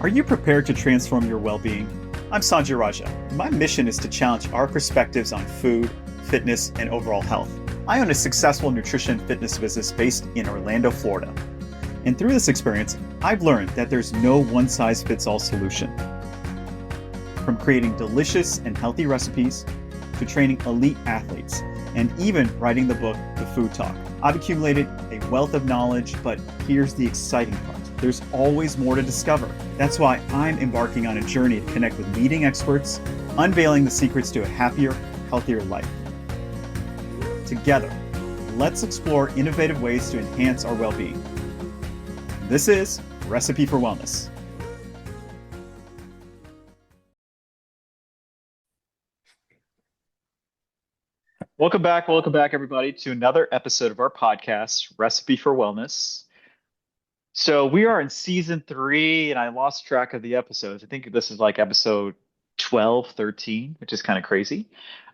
Are you prepared to transform your well-being? I'm Sanjay Raja. My mission is to challenge our perspectives on food, fitness, and overall health. I own a successful nutrition and fitness business based in Orlando, Florida. And through this experience, I've learned that there's no one-size-fits-all solution. From creating delicious and healthy recipes, to training elite athletes, and even writing the book, The Food Talk. I've accumulated a wealth of knowledge, but here's the exciting part. There's always more to discover. That's why I'm embarking on a journey to connect with leading experts, unveiling the secrets to a happier, healthier life. Together, let's explore innovative ways to enhance our well-being. This is Recipe for Wellness. Welcome back, everybody, to another episode of our podcast, Recipe for Wellness. So we are in season 3, and I lost track of the episodes. I think this is like episode 12, 13, which is kind of crazy.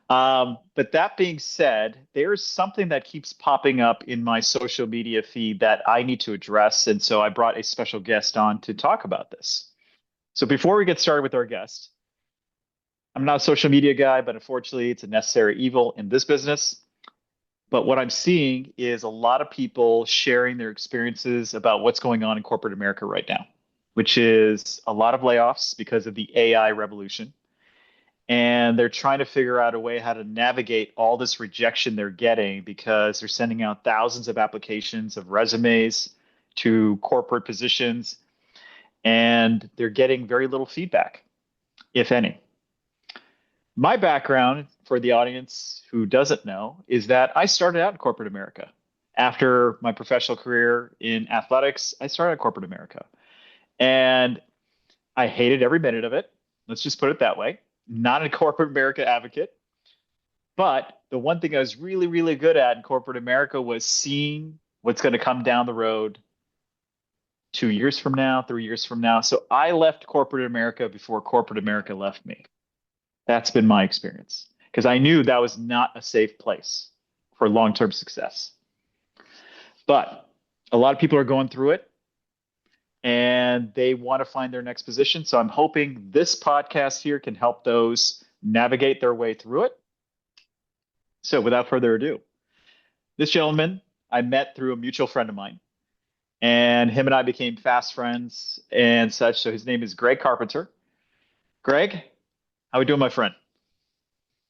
But that being said, there's something that keeps popping up in my social media feed that I need to address. And so I brought a special guest on to talk about this. So before we get started with our guest, I'm not a social media guy, but unfortunately, it's a necessary evil in this business. But what I'm seeing is a lot of people sharing their experiences about what's going on in corporate America right now, which is a lot of layoffs because of the AI revolution. And they're trying to figure out a way how to navigate all this rejection they're getting because they're sending out thousands of applications of resumes to corporate positions, and they're getting very little feedback, if any. My background, for the audience who doesn't know, is that I started out in corporate America. After my professional career in athletics, I started in corporate America. And I hated every minute of it. Let's just put it that way. Not a corporate America advocate. But the one thing I was really, really good at in corporate America was seeing what's going to come down the road 2 years from now, 3 years from now. So I left corporate America before corporate America left me. That's been my experience because I knew that was not a safe place for long-term success. But a lot of people are going through it and they want to find their next position. So I'm hoping this podcast here can help those navigate their way through it. So without further ado, this gentleman I met through a mutual friend of mine, and him and I became fast friends and such. So his name is Greg Carpenter. Greg, how we doing, my friend?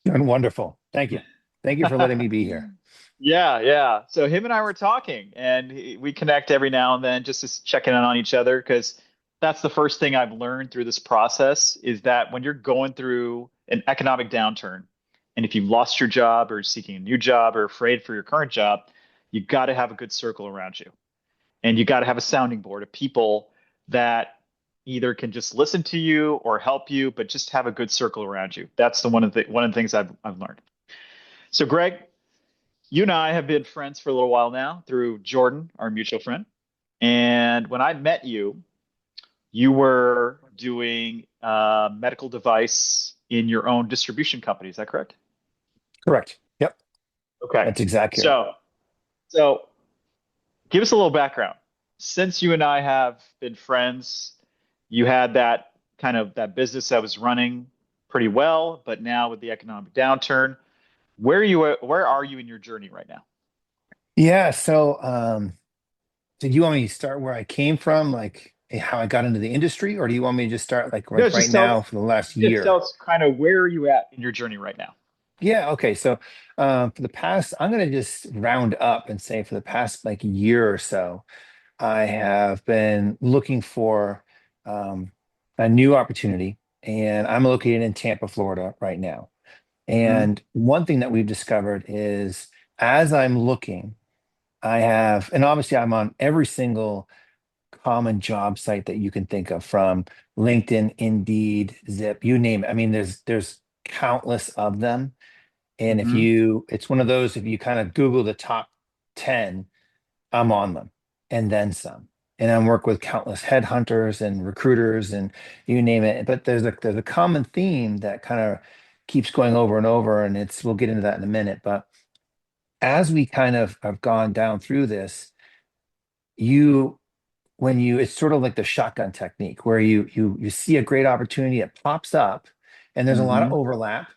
Doing wonderful. Thank you. Thank you for letting me be here. Yeah. So him and I were talking, and we connect every now and then just to check in on each other, because that's the first thing I've learned through this process is that when you're going through an economic downturn, and if you've lost your job or seeking a new job or afraid for your current job, you got to have a good circle around you. And you got to have a sounding board of people that either can just listen to you or help you, but just have a good circle around you. That's one of the things I've learned. So Greg, you and I have been friends for a little while now through Jordan, our mutual friend. And when I met you, you were doing a medical device in your own distribution company. Is that correct? Correct. Yep. Okay. That's exactly right. So give us a little background. Since you and I have been friends, you had that kind of that business that was running pretty well, but now with the economic downturn, where are you in your journey right now? Yeah. So, did you want me to start where I came from, like how I got into the industry, or do you want me to just start like No, right now for the last just tell year? us kind of where are you at in your journey right now? Yeah. Okay. So, for the past, I'm going to just round up and say for the past like year or so, I have been looking for a new opportunity, and I'm located in Tampa, Florida right now. Hmm. And one thing that we've discovered is as I'm looking, and obviously I'm on every single common job site that you can think of, from LinkedIn, Indeed, Zip, you name it. I mean, there's countless of them. And Hmm. it's one of those, if you kind of Google the top 10, I'm on them and then some. And I work with countless headhunters and recruiters and you name it. But there's a common theme that kind of keeps going over and over, and we'll get into that in a minute. But as we kind of have gone down through this, you when you it's sort of like the shotgun technique where you see a great opportunity, it pops up, and there's a lot of Hmm. overlap.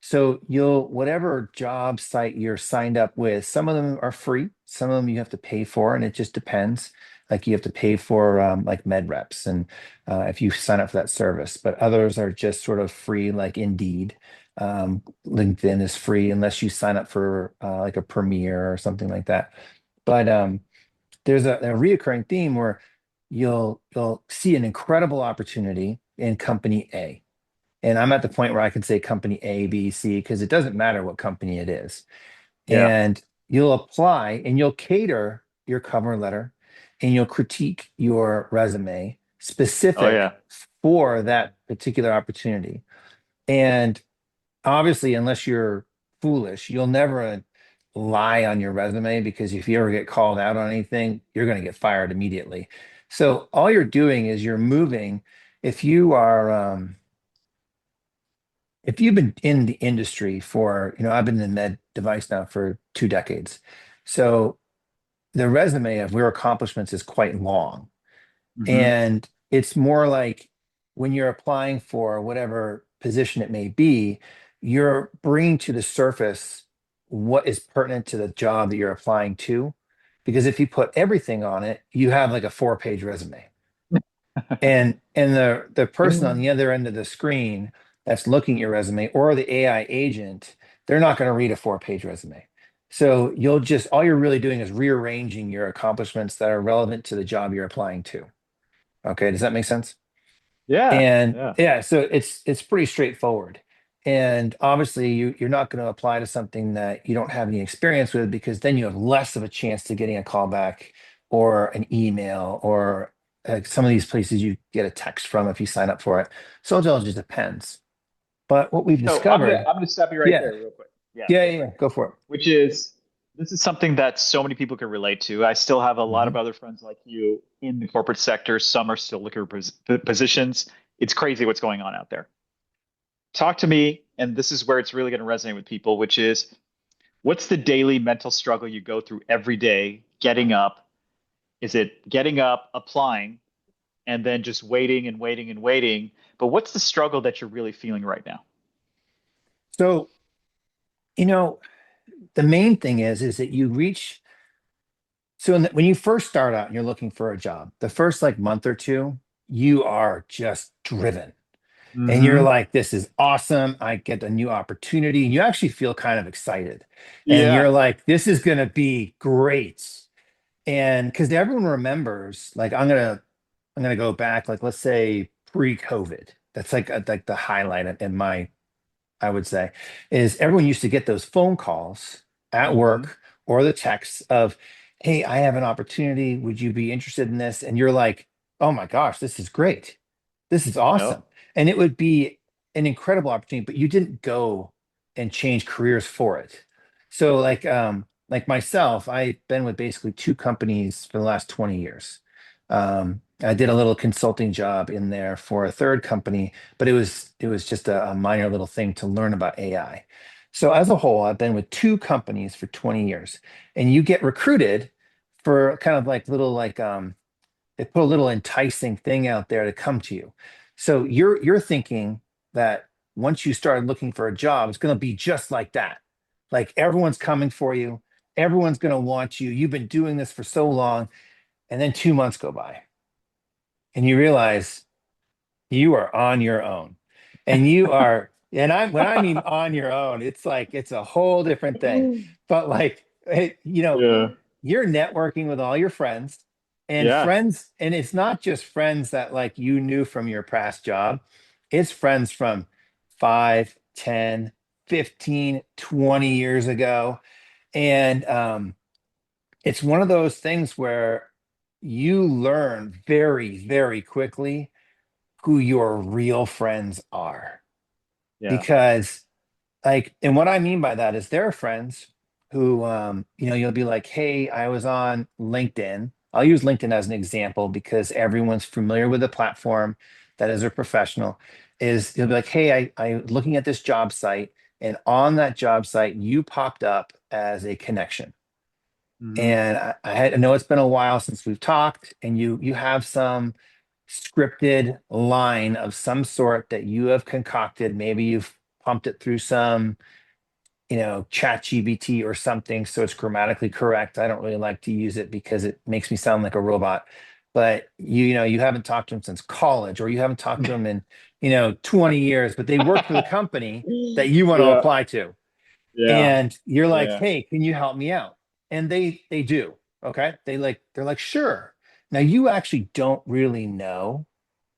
So you'll whatever job site you're signed up with, some of them are free, some of them you have to pay for, and it just depends. Like you have to pay for like med reps and if you sign up for that service, but others are just sort of free, like Indeed. LinkedIn is free unless you sign up for like a Premier or something like that. But there's a reoccurring theme where you'll see an incredible opportunity in company A. And I'm at the point where I can say company A, B, C, because it doesn't matter what company it is. Yeah. And you'll apply and you'll cater your cover letter and you'll critique your resume Oh specific yeah. for that particular opportunity. And obviously, unless you're foolish, you'll never lie on your resume because if you ever get called out on anything, you're going to get fired immediately. So all you're doing is you're moving. If you are, if you've been in the industry for, I've been in med device now for 2 decades. So the resume of your accomplishments is quite long. Hmm. And it's more like when you're applying for whatever position it may be, you're bringing to the surface what is pertinent to the job that you're applying to. Because if you put everything on it, you have like a 4-page resume. And the person on the other end of the screen that's looking at your resume or the AI agent, they're not going to read a 4-page resume. So you'll just all you're really doing is rearranging your accomplishments that are relevant to the job you're applying to. Okay, does that make sense? Yeah. And Yeah. yeah, so it's pretty straightforward. And obviously you're not going to apply to something that you don't have any experience with because then you have less of a chance to getting a call back or an email or some of these places you get a text from if you sign up for it. So it all just depends. But what we've So I'm gonna discovered, I'm gonna stop you right yeah, there real quick. Yeah, yeah, real yeah, quick. yeah, go for it. Which is this is something that so many people can relate to. I still have a lot Mhm. of other friends like you in the corporate sector. Some are still looking for positions. It's crazy what's going on out there. Talk to me, and this is where it's really going to resonate with people, which is what's the daily mental struggle you go through every day getting up? Is it getting up, applying, and then just waiting and waiting and waiting? But what's the struggle that you're really feeling right now? So, you know, the main thing is that you reach so when you first start out and you're looking for a job, the first like month or two, you are just driven. And you're Hmm. like, this is awesome. I get a new opportunity. And you actually feel kind of excited. And Yeah. you're like, this is going to be great. And because everyone remembers, like, I'm gonna go back, like, let's say pre-COVID. That's like the highlight in my I would say, is everyone used to get those phone calls at Hmm. work or the texts of, hey, I have an opportunity. Would you be interested in this? And you're like, oh my gosh, this is great. This is awesome. Yep. And it would be an incredible opportunity, but you didn't go and change careers for it. So like myself, I've been with basically two companies for the last 20 years. I did a little consulting job in there for a third company, but it was just a minor little thing to learn about AI. So as a whole, I've been with two companies for 20 years, and you get recruited for kind of like little like they put a little enticing thing out there to come to you. So you're thinking that once you start looking for a job, it's going to be just like that. Like everyone's coming for you, everyone's going to want you. You've been doing this for so long, and then 2 months go by, and you realize you are on your own. And you are, and I when I mean on your own, it's like it's a whole different thing. But like Yeah. you're networking with all your friends and Yeah. friends, and it's not just friends that like you knew from your past job. It's friends from 5, 10, 15, 20 years ago. And it's one of those things where you learn very, very quickly who your real friends are. Yeah. Because like, and what I mean by that is there are friends who you'll be like, hey, I was on LinkedIn. I'll use LinkedIn as an example because everyone's familiar with the platform that is a professional. Is you'll be like, hey, I'm looking at this job site, and on that job site, you popped up as a connection. And I know it's been a while since we've talked, and you have some scripted line of some sort that you have concocted. Maybe you've pumped it through some, chat GBT or something, so it's grammatically correct. I don't really like to use it because it makes me sound like a robot. But you haven't talked to them since college, or you haven't talked to them in, 20 years, but they work for the company that you want to Yeah, apply to. yeah, And you're like, yeah. hey, can you help me out? And they do. Okay. They're like, sure. Now you actually don't really know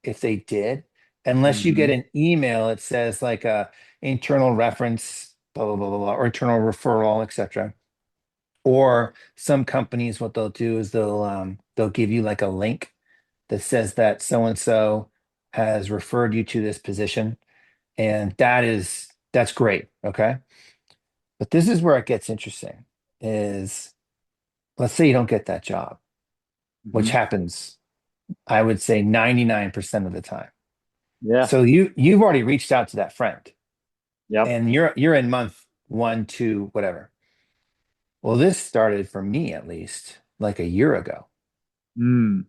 if they did, unless you get Hmm. an email that says like a internal reference, blah, blah, blah, blah, blah, or internal referral, etc. Or some companies, what they'll do is they'll give you like a link that says that so and so has referred you to this position. And that's great. Okay. But this is where it gets interesting is, let's say you don't get that job, which Hmm. happens, I would say 99% of the time. Yeah. So you've already reached out to that friend, Yep. and you're in month one, two, whatever. Well, this started for me at least like a year ago. Mm.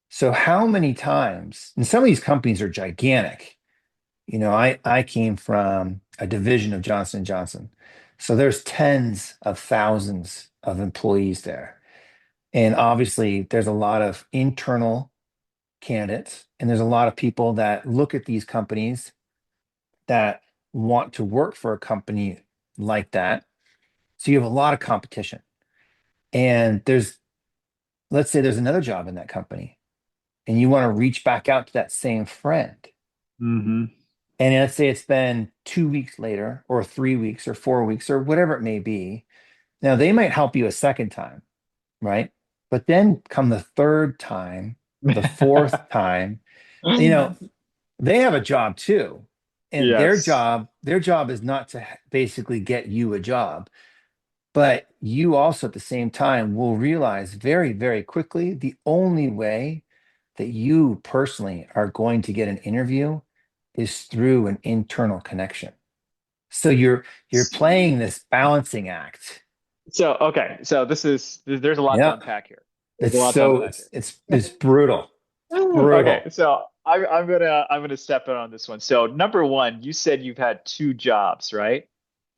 So how many times, and some of these companies are gigantic. I came from a division of Johnson and Johnson. So there's tens of thousands of employees there. And obviously, there's a lot of internal candidates, and there's a lot of people that look at these companies that want to work for a company like that. So you have a lot of competition. And let's say there's another job in that company, and you want to reach back out to that same friend. Hmm. And let's say it's been 2 weeks later, or 3 weeks, or 4 weeks, or whatever it may be. Now, they might help you a second time, right? But then come the third time, the fourth time, you know, they have a job too. And their Yes. job, their job is not to basically get you a job, but you also at the same time will realize very, very quickly the only way that you personally are going to get an interview is through an internal connection. So you're playing this balancing act. So, okay. So there's a lot to Yeah. unpack here. There's a It's lot to so unpack it's here. it's brutal. Okay, Brutal. so I'm gonna step in on this one. So number one, you said you've had two jobs, right?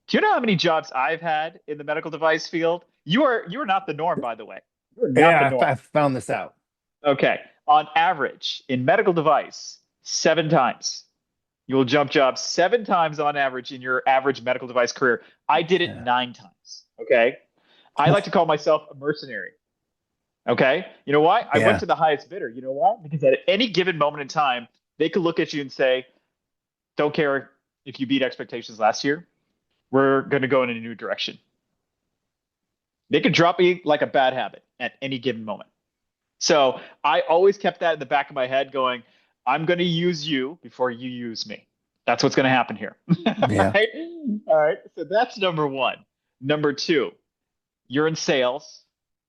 Do you know how many jobs I've had in the medical device field? You are not the norm, by the way. You're not the Yeah, norm. I found this out. Okay. On average, in medical device, 7 times. You will jump jobs 7 times on average in your average medical device career. I did it Yeah. 9 times. Okay. I like to call myself a mercenary. Okay. You know why? I went Yeah. to the highest bidder. You know why? Because at any given moment in time, they could look at you and say, don't care if you beat expectations last year. We're going to go in a new direction. They could drop me like a bad habit at any given moment. So I always kept that in the back of my head going, I'm going to use you before you use me. That's what's going to happen here. Yeah. Right? All right. So that's number one. Number two, you're in sales,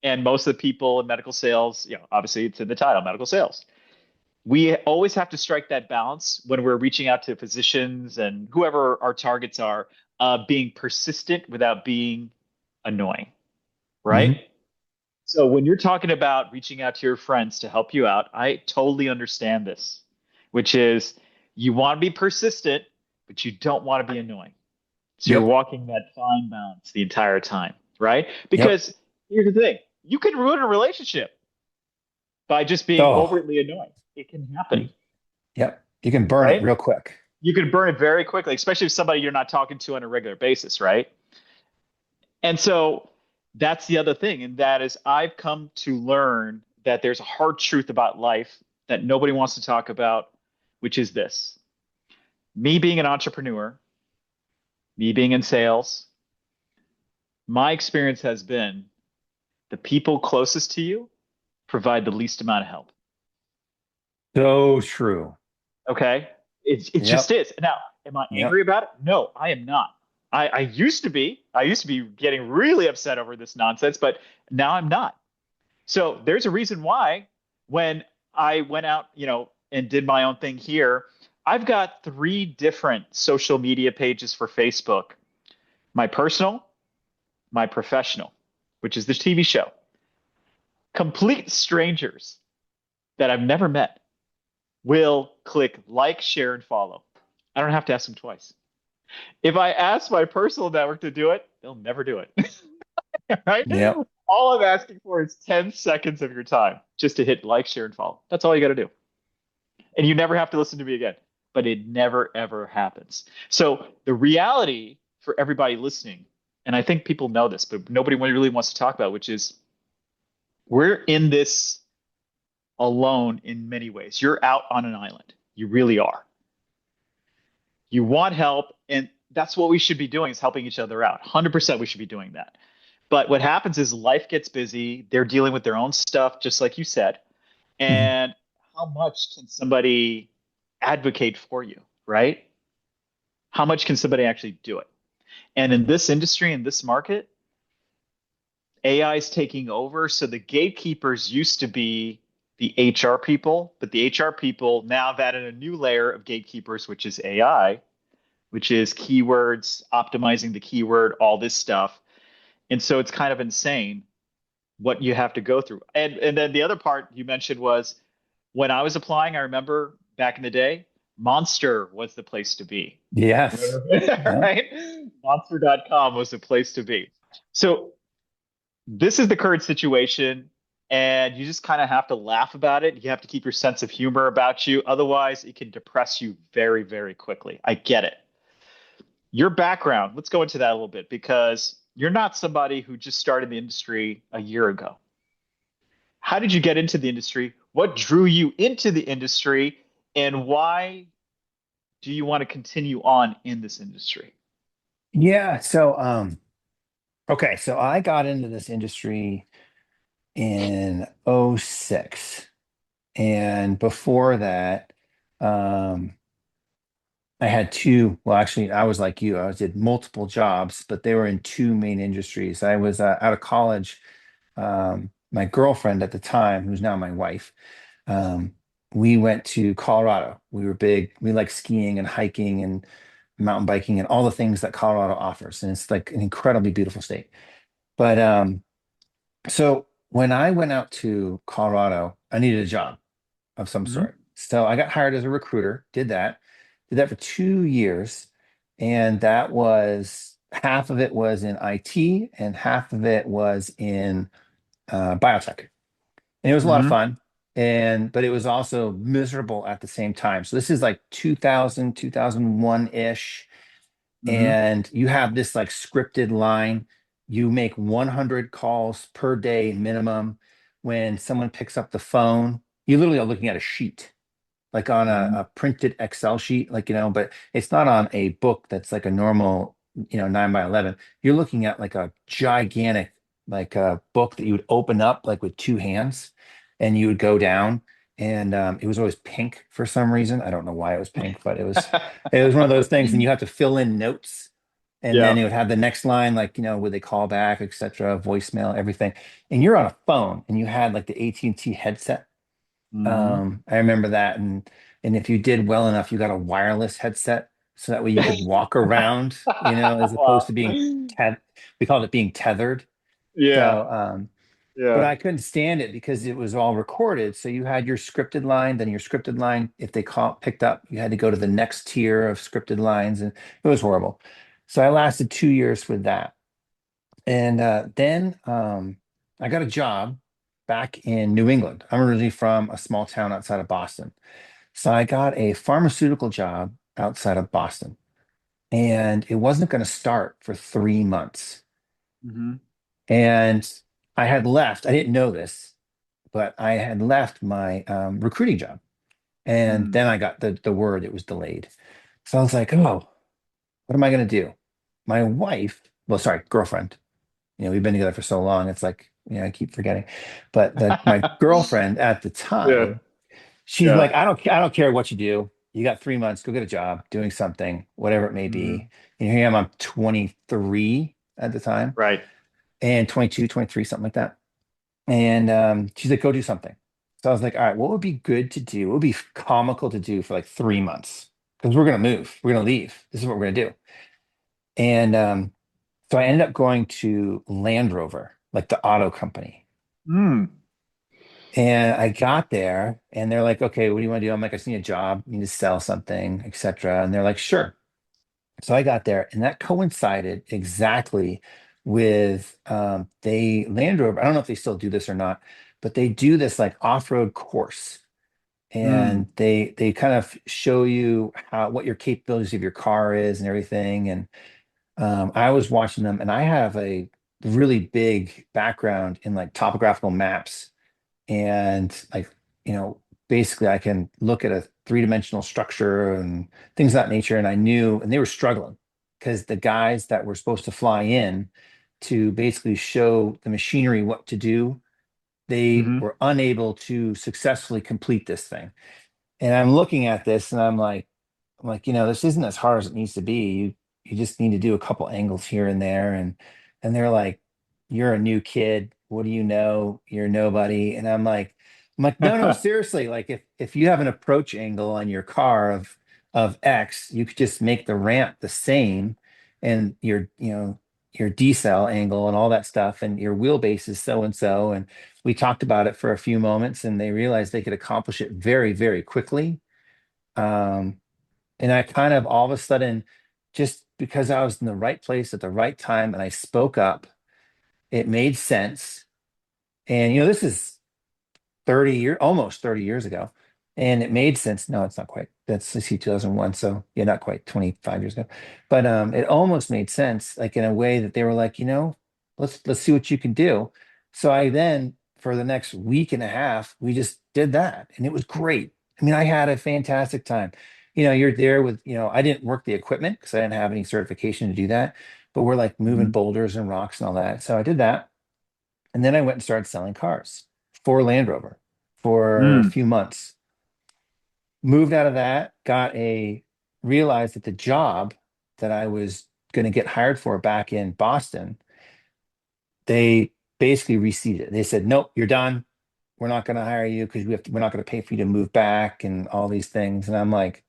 and most of the people in medical sales, obviously it's in the title, medical sales. We always have to strike that balance when we're reaching out to physicians and whoever our targets are, being persistent without being annoying, right? Hmm. So when you're talking about reaching out to your friends to help you out, I totally understand this, which is you want to be persistent, but you don't want to be annoying. So you're Yep. walking that fine balance the entire time, right? Yep. Because here's the thing, you can ruin a relationship by just being Oh, overtly annoying. It can happen, yep. You can burn it right? real quick. You can burn it very quickly, especially if somebody you're not talking to on a regular basis, right? And so that's the other thing. And that is, I've come to learn that there's a hard truth about life that nobody wants to talk about, which is this: me being an entrepreneur, me being in sales, my experience has been the people closest to you provide the least amount of help. So true. Okay. It just Yep. is. Now, am I Yep. angry about it? No, I am not. I used to be. I used to be getting really upset over this nonsense, but now I'm not. So there's a reason why when I went out, and did my own thing here, I've got three different social media pages for Facebook: my personal, my professional, which is the TV show, complete strangers that I've never met will click like, share, and follow. I don't have to ask them twice. If I ask my personal network to do it, they'll never do it. Right? Yep. All I'm asking for is 10 seconds of your time just to hit like, share, and follow. That's all you got to do. And you never have to listen to me again. But it never, ever happens. So the reality for everybody listening, and I think people know this, but nobody really wants to talk about, which is we're in this alone in many ways. You're out on an island. You really are. You want help, and that's what we should be doing is helping each other out. 100% we should be doing that. But what happens is life gets busy. They're dealing with their own stuff, just like you said. Mhm. And how much can somebody advocate for you, right? How much can somebody actually do it? And in this industry, in this market, AI is taking over. So the gatekeepers used to be the HR people, but the HR people now have added a new layer of gatekeepers, which is AI, which is keywords, optimizing the keyword, all this stuff. And so it's kind of insane what you have to go through. And then the other part you mentioned was when I was applying, I remember back in the day, Monster was the place to be. Yes. Yep. Right? Monster.com was the place to be. So this is the current situation, and you just kind of have to laugh about it. You have to keep your sense of humor about you. Otherwise, it can depress you very, very quickly. I get it. Your background, let's go into that a little bit because you're not somebody who just started the industry a year ago. How did you get into the industry? What drew you into the industry? And why do you want to continue on in this industry? Yeah. So I got into this industry in '06. And before that, um, I had well, actually, I was like you. I did multiple jobs, but they were in two main industries. I was out of college. My girlfriend at the time, who's now my wife, um, we went to Colorado. We were big. We like skiing and hiking and mountain biking and all the things that Colorado offers. And it's like an incredibly beautiful state. But so when I went out to Colorado, I needed a job of some Hmm. sort. So I got hired as a recruiter, did that for 2 years. And that was half of it was in IT and half of it was in biotech. And it was a lot of Hmm. fun. But it was also miserable at the same time. So this is like 2000, 2001-ish. Hmm. And you have this like scripted line. You make 100 calls per day minimum. When someone picks up the phone, you literally are looking at a sheet, like on Hmm. a printed Excel sheet, like, but it's not on a book that's like a normal, 9 by 11. You're looking at like a gigantic, like a book that you would open up like with two hands and you would go down. And it was always pink for some reason. I don't know why it was pink, but it was one of those things, and you have to fill in notes. And then Yeah. it would have the next line, like, would they call back, etc., voicemail, everything. And you're on a phone and you had like the AT&T headset. Hmm. I remember that, and if you did well enough, you got a wireless headset, so that way you could walk around, as opposed Wow. to being we called it being tethered. Yeah. So, but Yeah. I couldn't stand it because it was all recorded. So you had your scripted line, then your scripted line, if they picked up, you had to go to the next tier of scripted lines, and it was horrible. So I lasted 2 years with that. And then I got a job back in New England. I'm originally from a small town outside of Boston. So I got a pharmaceutical job outside of Boston. And it wasn't going to start for 3 months. Hmm. And I had left, I didn't know this, but I had left my recruiting job. And Mm. then I got the word it was delayed. So I was like, oh, what am I going to do? My wife, well, sorry, girlfriend, we've been together for so long. It's like, I keep forgetting. But my girlfriend at the Yeah. time, she's Yeah. like, I don't care what you do. You got 3 months, go get a job doing something, whatever it may be. Hmm. And here I am, I'm 23 at the time, Right. and 22, 23, something like that. And she's like, go do something. So I was like, all right, what would be good to do? What would be comical to do for like 3 months? Because we're gonna move, we're gonna leave. This is what we're gonna do. And so I ended up going to Land Rover. like the auto company. Mm. And I got there and they're like, okay, what do you want to do? I'm like, I just need a job, need to sell something, etc. And they're like, sure. So I got there, and that coincided exactly with they Land Rover. I don't know if they still do this or not, but they do this like off-road course, Mm. and they kind of show you how what your capabilities of your car is and everything. And I was watching them, and I have a really big background in like topographical maps and like you know basically I can look at a three-dimensional structure and things of that nature. And I knew, and they were struggling because the guys that were supposed to fly in to basically show the machinery what to do, they Hmm. were unable to successfully complete this thing. And I'm looking at this and I'm like, this isn't as hard as it needs to be. You just need to do a couple angles here and there. And they're like, you're a new kid. What do you know? You're nobody. And I'm like, no, no, seriously. Like if you have an approach angle on your car of X, you could just make the ramp the same and your decel angle and all that stuff, and your wheelbase is so and so. And we talked about it for a few moments, and they realized they could accomplish it very, very quickly. Um, and I kind of all of a sudden, just because I was in the right place at the right time and I spoke up, it made sense. And this is almost 30 years ago. And it made sense. No, it's not quite. That's, let's see, 2001. So yeah, not quite 25 years ago. But it almost made sense, like in a way that they were like, let's see what you can do. So I then, for the next week and a half, we just did that. And it was great. I mean, I had a fantastic time. You're there with, I didn't work the equipment because I didn't have any certification to do that, but we're like moving Hmm. boulders and rocks and all that. So I did that. And then I went and started selling cars for Land Rover for a Mm. few months. Moved out of that, realized that the job that I was going to get hired for back in Boston, they basically reseated. They said, nope, you're done. We're not going to hire you because we're not going to pay for you to move back and all these things. And I'm like,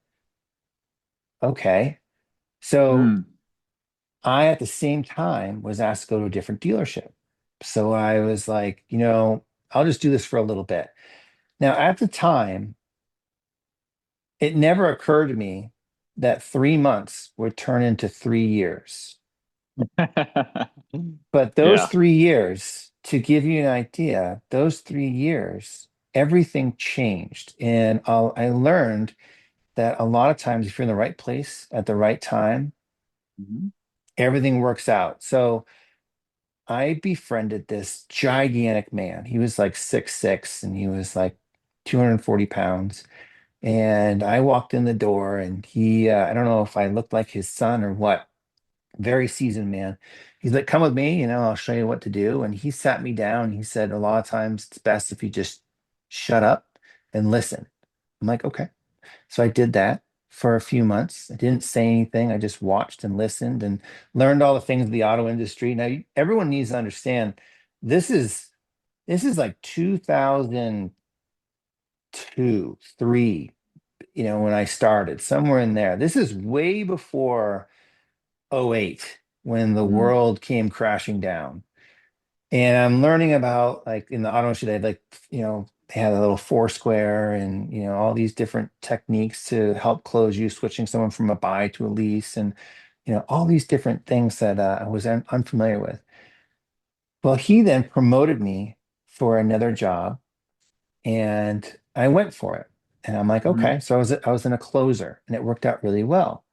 okay. So Mm. I, at the same time, was asked to go to a different dealership. So I was like, I'll just do this for a little bit. Now, at the time, it never occurred to me that 3 months would turn into 3 years. But those Yeah. 3 years, to give you an idea, those 3 years, everything changed. And I learned that a lot of times, if you're in the right place at the right time, Hmm. everything works out. So I befriended this gigantic man. He was like 6'6", and he was like 240 pounds. And I walked in the door, and I don't know if I looked like his son or what, very seasoned man. He's like, come with me, I'll show you what to do. And he sat me down. He said, a lot of times it's best if you just shut up and listen. I'm like, okay. So I did that for a few months. I didn't say anything. I just watched and listened and learned all the things of the auto industry. Now, everyone needs to understand this is this is like 2002, 3, when I started, somewhere in there. This is way before '08 when the Mm. world came crashing down. And I'm learning about, like, in the auto industry, they had like, they had a little Foursquare and, all these different techniques to help close you, switching someone from a buy to a lease, and, all these different things that I was unfamiliar with. Well, he then promoted me for another job, and I went for it. And I'm like, Hmm. okay. So I was in a closer, and it worked out really well.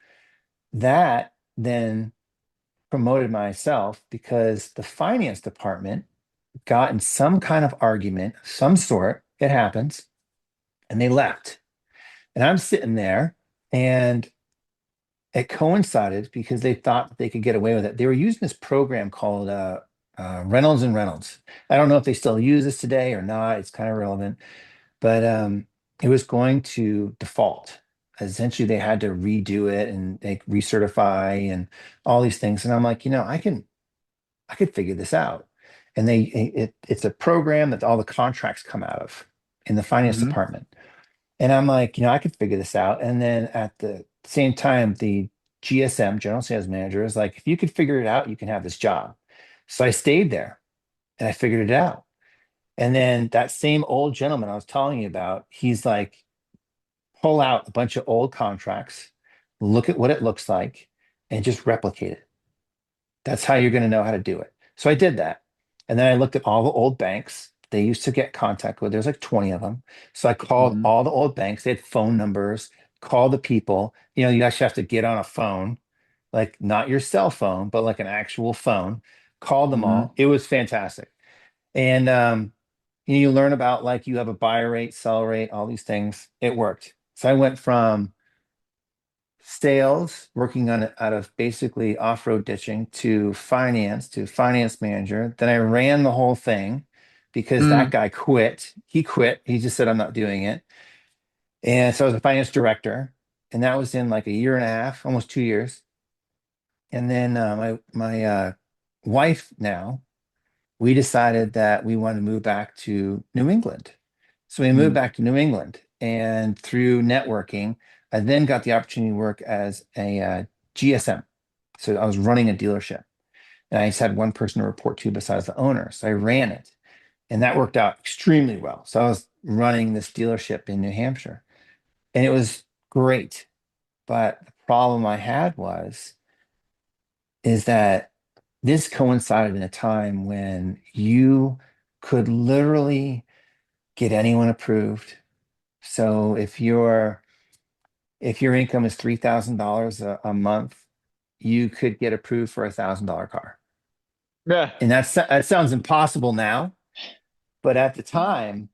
That then promoted myself because the finance department got in some kind of argument of some sort. It happens. And they left. And I'm sitting there, and it coincided because they thought that they could get away with it. They were using this program called Reynolds and Reynolds. I don't know if they still use this today or not. It's kind of relevant, but it was going to default. Essentially, they had to redo it and they recertify and all these things. And I'm like, I could figure this out. And it's a program that all the contracts come out of in the finance Hmm. department. And I'm like, I could figure this out. And then at the same time, the GSM, general sales manager, is like, if you could figure it out, you can have this job. So I stayed there. and I figured it out. And then that same old gentleman I was telling you about, he's like, pull out a bunch of old contracts, look at what it looks like, and just replicate it. That's how you're going to know how to do it. So I did that. And then I looked at all the old banks they used to get contact with. There's like 20 of them. So I called Hmm. all the old banks. They had phone numbers, call the people. You actually have to get on a phone, like not your cell phone, but like an actual phone. Call them Hmm. all. It was fantastic. And you learn about like you have a buy rate, sell rate, all these things. It worked. So I went from sales, working on it out of basically off-road ditching to finance manager. Then I ran the whole thing because that Mm. guy quit. He quit. He just said, I'm not doing it. And so I was a finance director, and that was in like a year and a half, almost 2 years. And then my wife now, we decided that we wanted to move back to New England. So we moved Mm. back to New England, and through networking, I then got the opportunity to work as a GSM. So I was running a dealership, and I just had one person to report to besides the owner. So I ran it, and that worked out extremely well. So I was running this dealership in New Hampshire, and it was great. But the problem I had is that this coincided in a time when you could literally get anyone approved. So if your income is $3,000 a month, you could get approved for $1,000 car. Yeah. And that sounds impossible now, but at the time,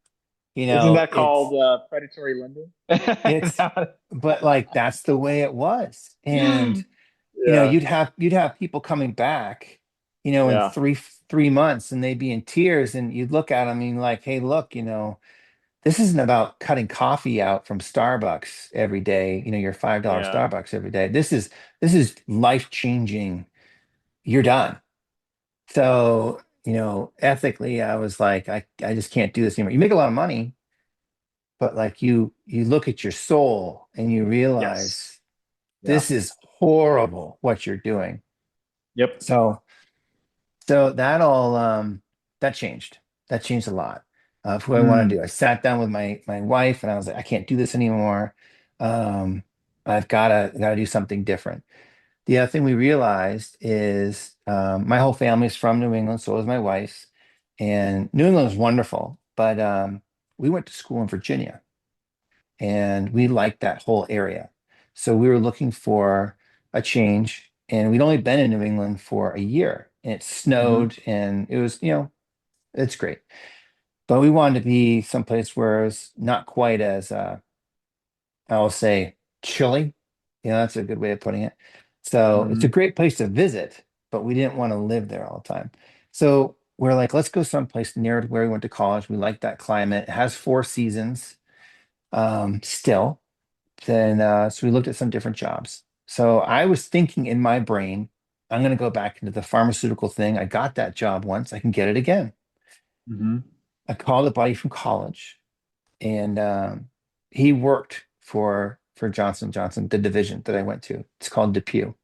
Isn't that it's called predatory lending? it's but like that's the way it was. And Yeah. you'd have people coming back, in Yeah. three months, and they'd be in tears, and you'd look at them and like, hey, look, this isn't about cutting coffee out from Starbucks every day, your $5 Yeah. Starbucks every day. This is life changing. You're done. So, ethically, I was like, I just can't do this anymore. You make a lot of money, but like you look at your soul and you Yes. realize Yeah. this is horrible what you're doing. Yep. So so that changed. That changed a lot of who I want to Mm. do. I sat down with my wife and I was like, I can't do this anymore. Um, I've gotta do something different. The other thing we realized is my whole family's from New England, so is my wife's. And New England is wonderful, but we went to school in Virginia and we liked that whole area. So we were looking for a change, and we'd only been in New England for a year, and it Hmm. snowed, and it was, it's great. But we wanted to be someplace where it's not quite as, I'll say, chilly. That's a good way of putting it. So it's a Hmm. great place to visit, but we didn't want to live there all the time. So we're like, let's go someplace near to where we went to college. We like that climate. It has four seasons, still. Then so we looked at some different jobs. So I was thinking in my brain, I'm going to go back into the pharmaceutical thing. I got that job once. I can get it again. Hmm. I called a buddy from college, and he worked for Johnson Johnson, the division that I went to. It's called DePuy.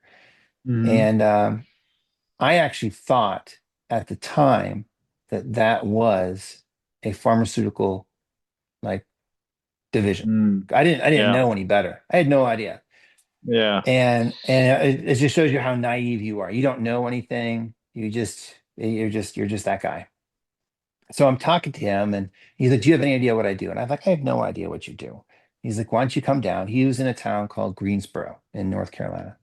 Hmm. And I actually thought at the time that that was a pharmaceutical like division. Mm. I didn't Yeah. know any better. I had no idea. Yeah. And it just shows you how naive you are. You don't know anything. You're just that guy. So I'm talking to him, and he's like, "Do you have any idea what I do?" And I'm like, "I have no idea what you do." He's like, "Why don't you come down?" He was in a town called Greensboro in North Carolina.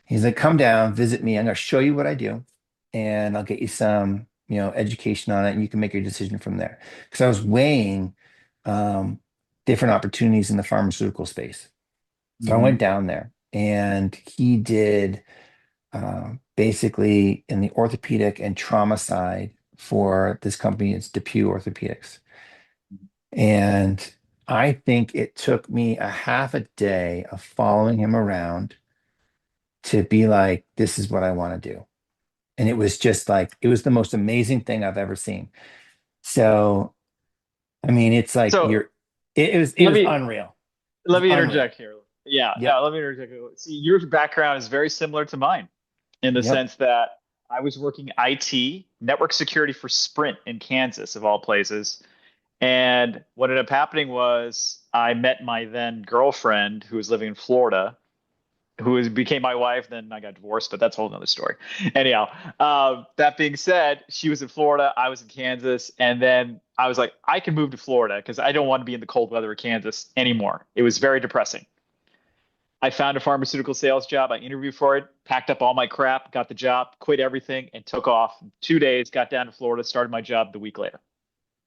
He's like, "Come down, visit me. I'm going to show you what I do, and I'll get you some, education on it, and you can make your decision from there." Because I was weighing um, different opportunities in the pharmaceutical space. So I went Hmm. down there, and he did basically in the orthopedic and trauma side for this company. It's DePuy Orthopedics. And I think it took me a half a day of following him around to be like, this is what I want to do. And it was just like, it was the most amazing thing I've ever seen. So, I mean, it's like So it let was me unreal. It was let me unreal. interject here. Yeah, Yep. let me interject. See, your background is very similar to mine in the Yep. sense that I was working IT, network security for Sprint in Kansas, of all places. And what ended up happening was I met my then girlfriend who was living in Florida, became my wife. Then I got divorced, but that's a whole nother story. Anyhow, that being said, she was in Florida, I was in Kansas, and then I was like, I can move to Florida because I don't want to be in the cold weather of Kansas anymore. It was very depressing. I found a pharmaceutical sales job. I interviewed for it, packed up all my crap, got the job, quit everything, and took off. 2 days, got down to Florida, started my job the week later.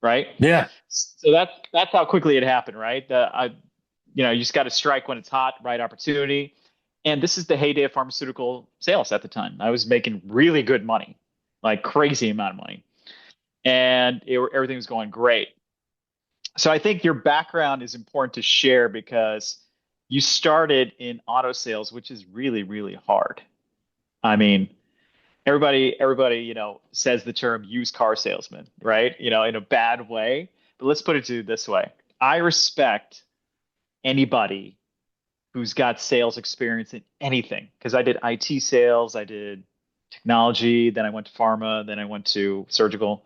Right. Yeah. So that's how quickly it happened. Right. You just got to strike when it's hot, right opportunity. And this is the heyday of pharmaceutical sales at the time. I was making really good money, like crazy amount of money, and everything was going great. So I think your background is important to share because you started in auto sales, which is really, really hard. I mean, everybody, says the term used car salesman, right? In a bad way. But let's put it to you this way. I respect anybody who's got sales experience in anything because I did IT sales, I did technology, then I went to pharma, then I went to surgical.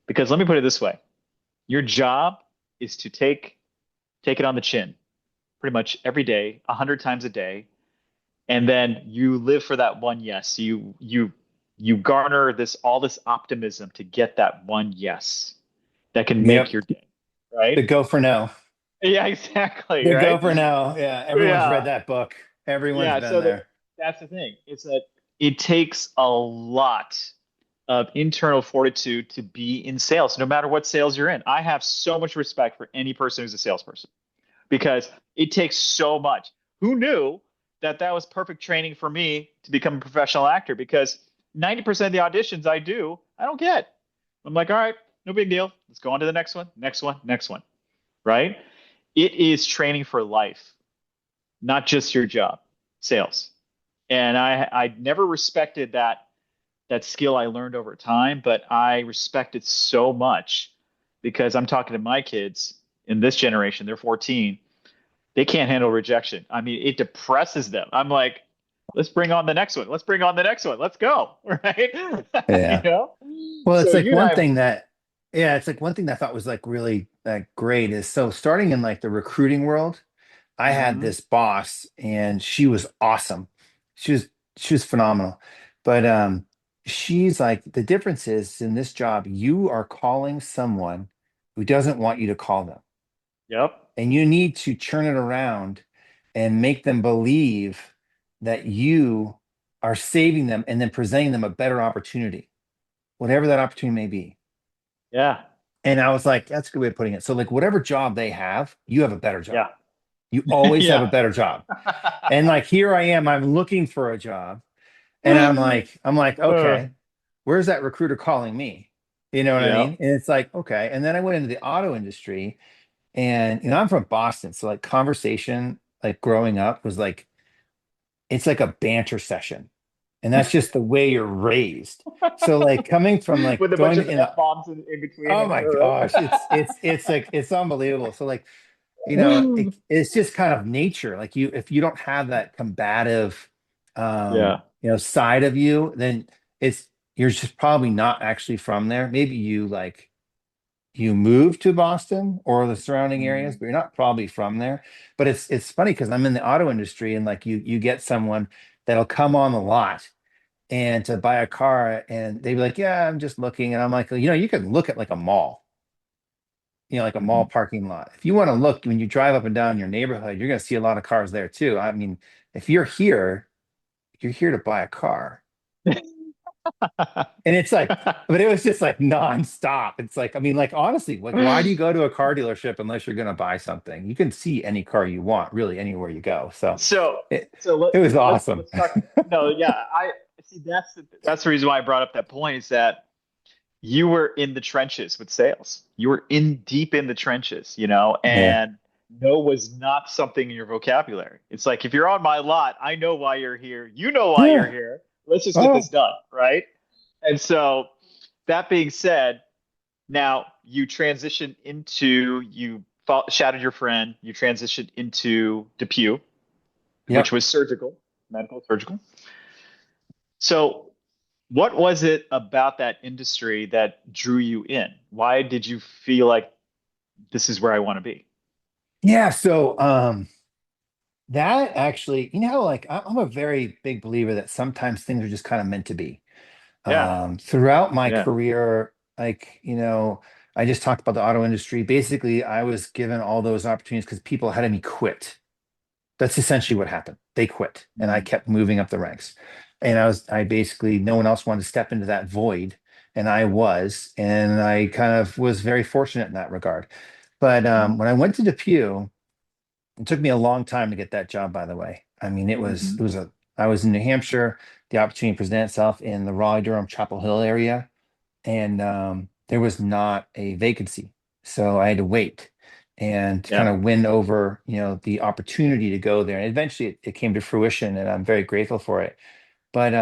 Because let me put it this way. Your job is to take it on the chin pretty much every day, 100 times a day, and then you live for that one yes. You garner this optimism to get that one yes that can make Yep. your day, right? The Go for No. Yeah, exactly, The Go right? for No. Yeah. Everyone's read Yeah, that book. Everyone's yeah. been there. That's the thing. It's that it takes a lot of internal fortitude to be in sales, no matter what sales you're in. I have so much respect for any person who's a salesperson because it takes so much. Who knew that that was perfect training for me to become a professional actor? Because 90% of the auditions I do, I don't get. I'm like, all right, no big deal. Let's go on to the next one, next one, next one, right? It is training for life, not just your job, sales. And I never respected that skill I learned over time, but I respect it so much because I'm talking to my kids in this generation, they're 14, they can't handle rejection. I mean, it depresses them. I'm like, let's bring on the next one. Let's bring on the next one. Let's go. Right. you Yeah. know? Well, So it's like you and one I, thing that, yeah, it's like one thing that I thought was like really great is so starting in like the recruiting world, I had Mhm. this boss and she was awesome. She was she was phenomenal. But she's like the difference is in this job, you are calling someone who doesn't want you to call them. Yep. And you need to turn it around and make them believe that you are saving them and then presenting them a better opportunity, whatever that opportunity may be. Yeah. And I was like, that's a good way of putting it. So, like, whatever job they have, you have a better job. Yeah. You always have a Yeah. better job. And like, here I am, I'm looking for a job. And I'm like, Uh, okay, where's that recruiter calling me? You know what I yeah. mean? And it's like, okay. And then I went into the auto industry and, I'm from Boston. So, like, conversation, like, growing up was like, it's like a banter session. And that's just the way you're raised. So, like, coming from like With a bunch going of in, F-bombs in between. oh And, my right? gosh, it's like it's unbelievable. So like, it's just kind of nature. Like if you don't have that combative Yeah. side of you, then it's you're just probably not actually from there. Maybe you moved to Boston or the surrounding areas, Mhm. but you're not probably from there. But it's funny because I'm in the auto industry and like you get someone that'll come on the lot and to buy a car and they'd be like, yeah, I'm just looking. And I'm like, you can look at like a mall, like a mall Mhm. parking lot. If you want to look, when you drive up and down your neighborhood, you're going to see a lot of cars there too. I mean, if you're here to buy a car. And it's like, but it was just like nonstop. It's like, I mean, like honestly, like why do you go to a car dealership unless you're going to buy something? You can see any car you want, really, anywhere you go. So So it so it was awesome. let's talk. No, yeah, I see. That's the reason why I brought up that point is that you were in the trenches with sales. You were in deep in the trenches, Yeah. and no was not something in your vocabulary. It's like if you're on my lot, I know why you're here. You know why you're Yeah. here. Let's just get this Oh, done, right? And so that being said, now you transitioned into shadowed your friend. You transitioned into Depew, which yep. was surgical, medical surgical. So What was it about that industry that drew you in? Why did you feel like this is where I want to be? Yeah, so that actually, like I'm a very big believer that sometimes things are just kind of meant to be. Yeah. Throughout my Yeah. career, like, I just talked about the auto industry. Basically, I was given all those opportunities because people ahead of me quit. That's essentially what happened. They quit, and I Mm. kept moving up the ranks. And I basically, no one else wanted to step into that void, and I was, and I kind of was very fortunate in that regard. But Hmm. when I went to Depew, it took me a long time to get that job, by the way. I mean, Hmm. I was in New Hampshire. The opportunity presented itself in the Raleigh-Durham Chapel Hill area, and there was not a vacancy. So I had to wait and kind Yeah. of win over, the opportunity to go there. And eventually it came to fruition, and I'm very grateful for it. But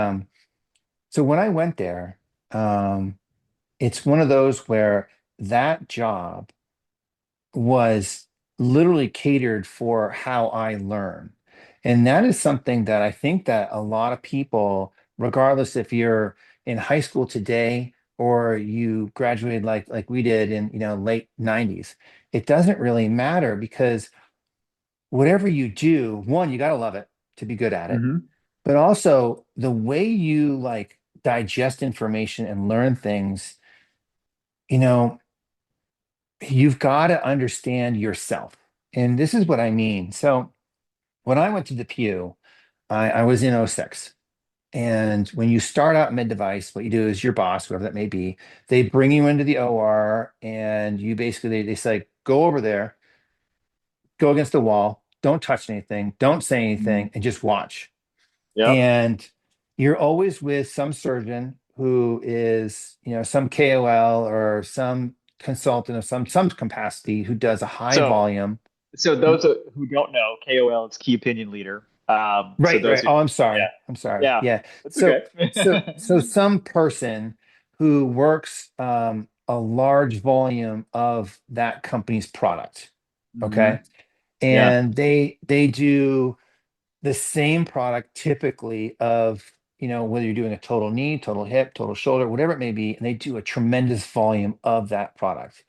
so when I went there, um, it's one of those where that job was literally catered for how I learn. And that is something that I think that a lot of people, regardless if you're in high school today or you graduated like we did in, late 90s, it doesn't really matter because whatever you do, one, you got to love it to be good at it. Hmm. But also the way you like digest information and learn things, you know, you've got to understand yourself. And this is what I mean. So when I went to the Pew, I was in '06. And when you start out mid device, what you do is your boss, whoever that may be, they bring you into the OR and you basically, they say, go over there, go against the wall, don't touch anything, don't say Hmm. anything, and just watch. Yep. And you're always with some surgeon who is, some KOL or some consultant of some capacity who does a high So, volume. so who don't know, KOL is key opinion leader. So Right, those right. who, Oh, I'm yeah, sorry. I'm sorry. yeah, Yeah. that's So, okay. so some person who works a large volume of that company's product. Hmm. Okay. Yeah. And they do the same product typically of, whether you're doing a total knee, total hip, total shoulder, whatever it may be, and they do a tremendous volume of that product.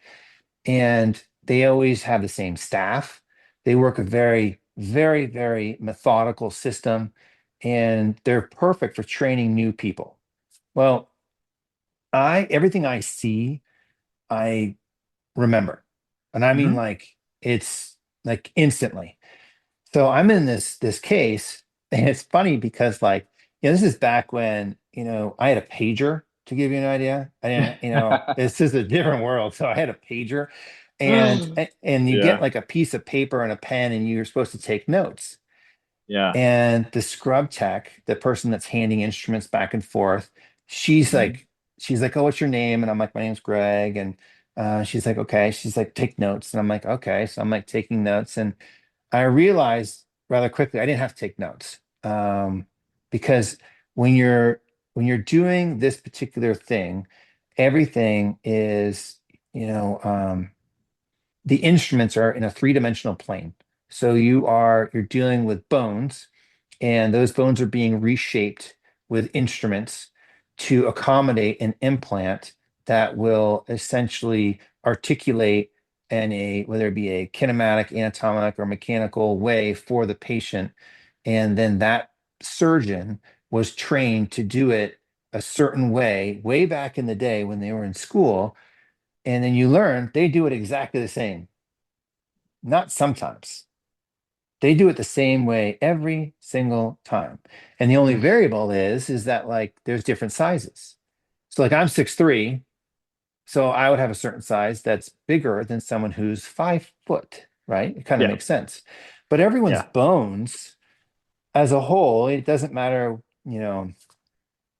And they always have the same staff. They work a very, very, very methodical system, and they're perfect for training new people. Well, I everything I see, I remember. And I mean Hmm. like it's like instantly. So I'm in this case, and it's funny because like, this is back when, I had a pager to give you an idea. I didn't, this is a different world. So I had a pager and you get Yeah. like a piece of paper and a pen and you're supposed to take notes. Yeah. And the scrub tech, the person that's handing instruments back and forth, she's Hmm. like, she's like, "Oh, what's your name?" And I'm like, "My name's Greg." And she's like, "Okay." She's like, "Take notes." And I'm like, "Okay." So I'm like taking notes, and I realized rather quickly I didn't have to take notes, because when you're when you're doing this particular thing, everything is, you know, um, the instruments are in a three-dimensional plane. So you're dealing with bones, and those bones are being reshaped with instruments to accommodate an implant that will essentially articulate in a whether it be a kinematic, anatomic, or mechanical way for the patient. And then that surgeon was trained to do it a certain way back in the day when they were in school. And then you learn they do it exactly the same. Not sometimes. They do it the same way every single time. And the only variable is that like there's different sizes. So like I'm 6'3", so I would have a certain size that's bigger than someone who's 5 foot, right? It kind of Yeah. makes sense. But everyone's Yeah. bones as a whole, it doesn't matter,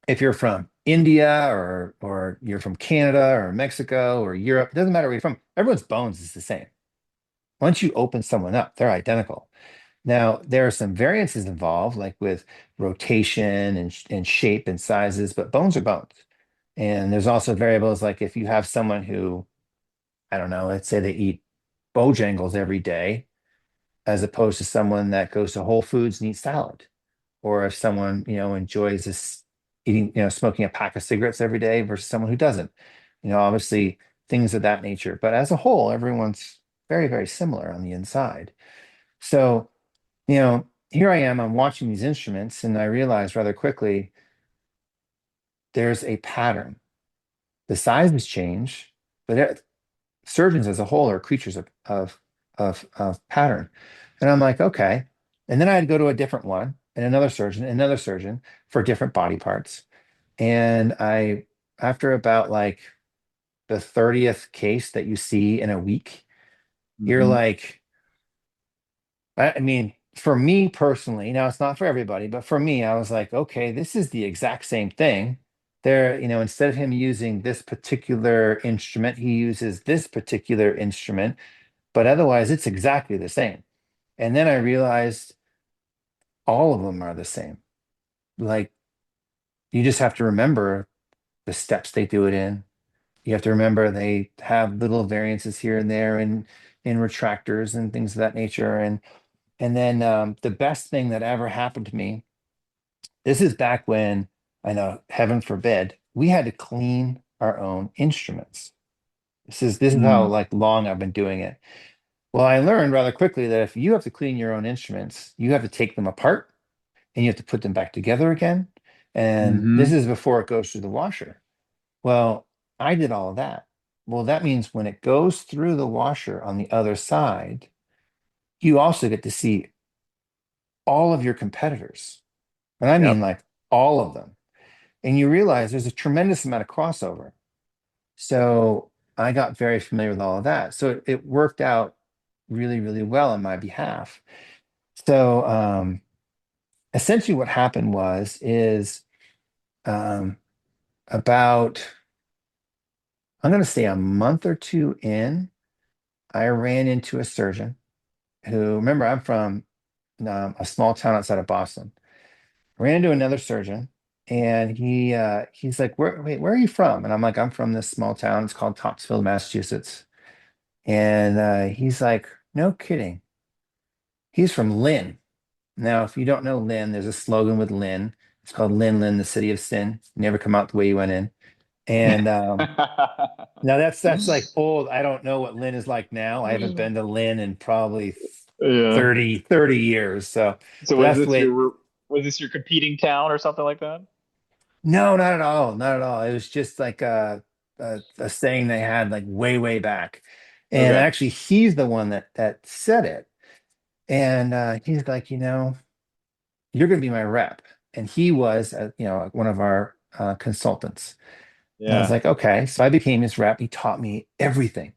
if you're from India or you're from Canada or Mexico or Europe, it doesn't matter where you're from. Everyone's bones is the same. Once you open someone up, they're identical. Now, there are some variances involved, like with rotation and shape and sizes, but bones are bones. And there's also variables like if you have someone who, I don't know, let's say they eat Bojangles every day, as opposed to someone that goes to Whole Foods and eats salad. Or if someone, enjoys this eating, smoking a pack of cigarettes every day versus someone who doesn't. Obviously things of that nature. But as a whole, everyone's very, very similar on the inside. So, here I am, I'm watching these instruments, and I realize rather quickly there's a pattern. The sizes change, but surgeons as a whole are creatures of pattern. And I'm like, okay. And then I'd go to a different one and another surgeon for different body parts. And after about like the 30th case that you see in a week, you're Hmm. like, I mean, for me personally, now it's not for everybody, but for me, I was like, okay, this is the exact same thing. There, instead of him using this particular instrument, he uses this particular instrument, but otherwise it's exactly the same. And then I realized all of them are the same. Like you just have to remember the steps they do it in. You have to remember they have little variances here and there in retractors and things of that nature. And then the best thing that ever happened to me, this is back when I know, heaven forbid, we had to clean our own instruments. This is how Mm. like long I've been doing it. Well, I learned rather quickly that if you have to clean your own instruments, you have to take them apart and you have to put them back together again. And this Hmm. is before it goes through the washer. Well, I did all of that. Well, that means when it goes through the washer on the other side, you also get to see all of your competitors. And I mean Yep. like all of them. And you realize there's a tremendous amount of crossover. So I got very familiar with all of that. So it worked out really, really well on my behalf. So essentially what happened is um, about, I'm going to say a month or two in, I ran into a surgeon who, remember, I'm from a small town outside of Boston. Ran into another surgeon, and he's like, where are you from? And I'm like, I'm from this small town. It's called Topsfield, Massachusetts. And he's like, no kidding. He's from Lynn. Now, if you don't know Lynn, there's a slogan with Lynn. It's called Lynn, Lynn, the city of sin. Never come out the way you went in. And now that's like old. I don't know what Lynn is like now. I haven't been to Lynn in probably Yeah. 30 years. So, So but that's the way. was this your competing town or something like that? No, not at all. Not at all. It was just like a saying they had like way, way back. And Okay. actually, he's the one that said it. And he's like, you're going to be my rep. And he was, one of our consultants. And I was Yeah. like, okay. So I became his rep. He taught me everything.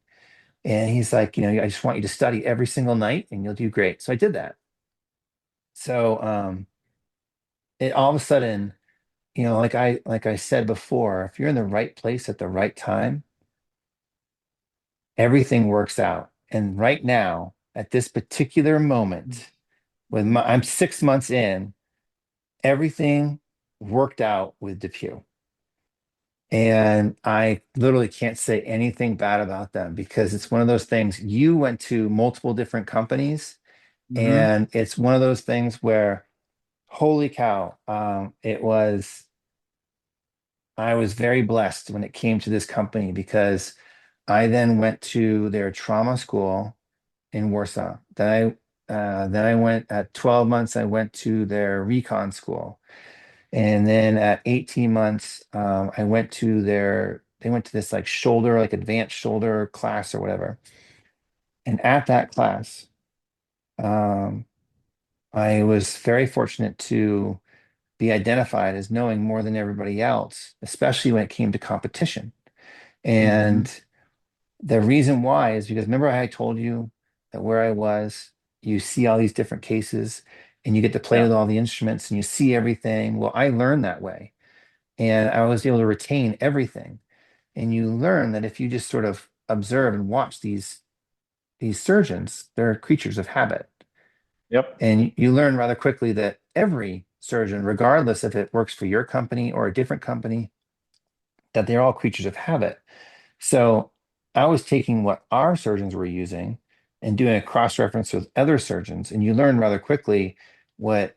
And he's like, I just want you to study every single night and you'll do great. So I did that. So it all of a sudden, like I said before, if you're in the right place at the right time, everything works out. And right now, at this particular moment, I'm 6 months in, everything worked out with DePuy. And I literally can't say anything bad about them because it's one of those things. You went to multiple different companies, Hmm. and it's one of those things where, holy cow, I was very blessed when it came to this company because I then went to their trauma school in Warsaw. Then I went at 12 months, I went to their recon school. And then at 18 months, they went to this like shoulder, like advanced shoulder class or whatever. And at that class, um, I was very fortunate to be identified as knowing more than everybody else, especially when it came to competition. Hmm. And the reason why is because remember I told you that where I was, you see all these different cases and you get to play Yeah. with all the instruments and you see everything. Well, I learned that way. And I was able to retain everything. And you learn that if you just sort of observe and watch these surgeons, they're creatures of habit. Yep. And you learn rather quickly that every surgeon, regardless if it works for your company or a different company, that they're all creatures of habit. So I was taking what our surgeons were using and doing a cross-reference with other surgeons, and you learn rather quickly what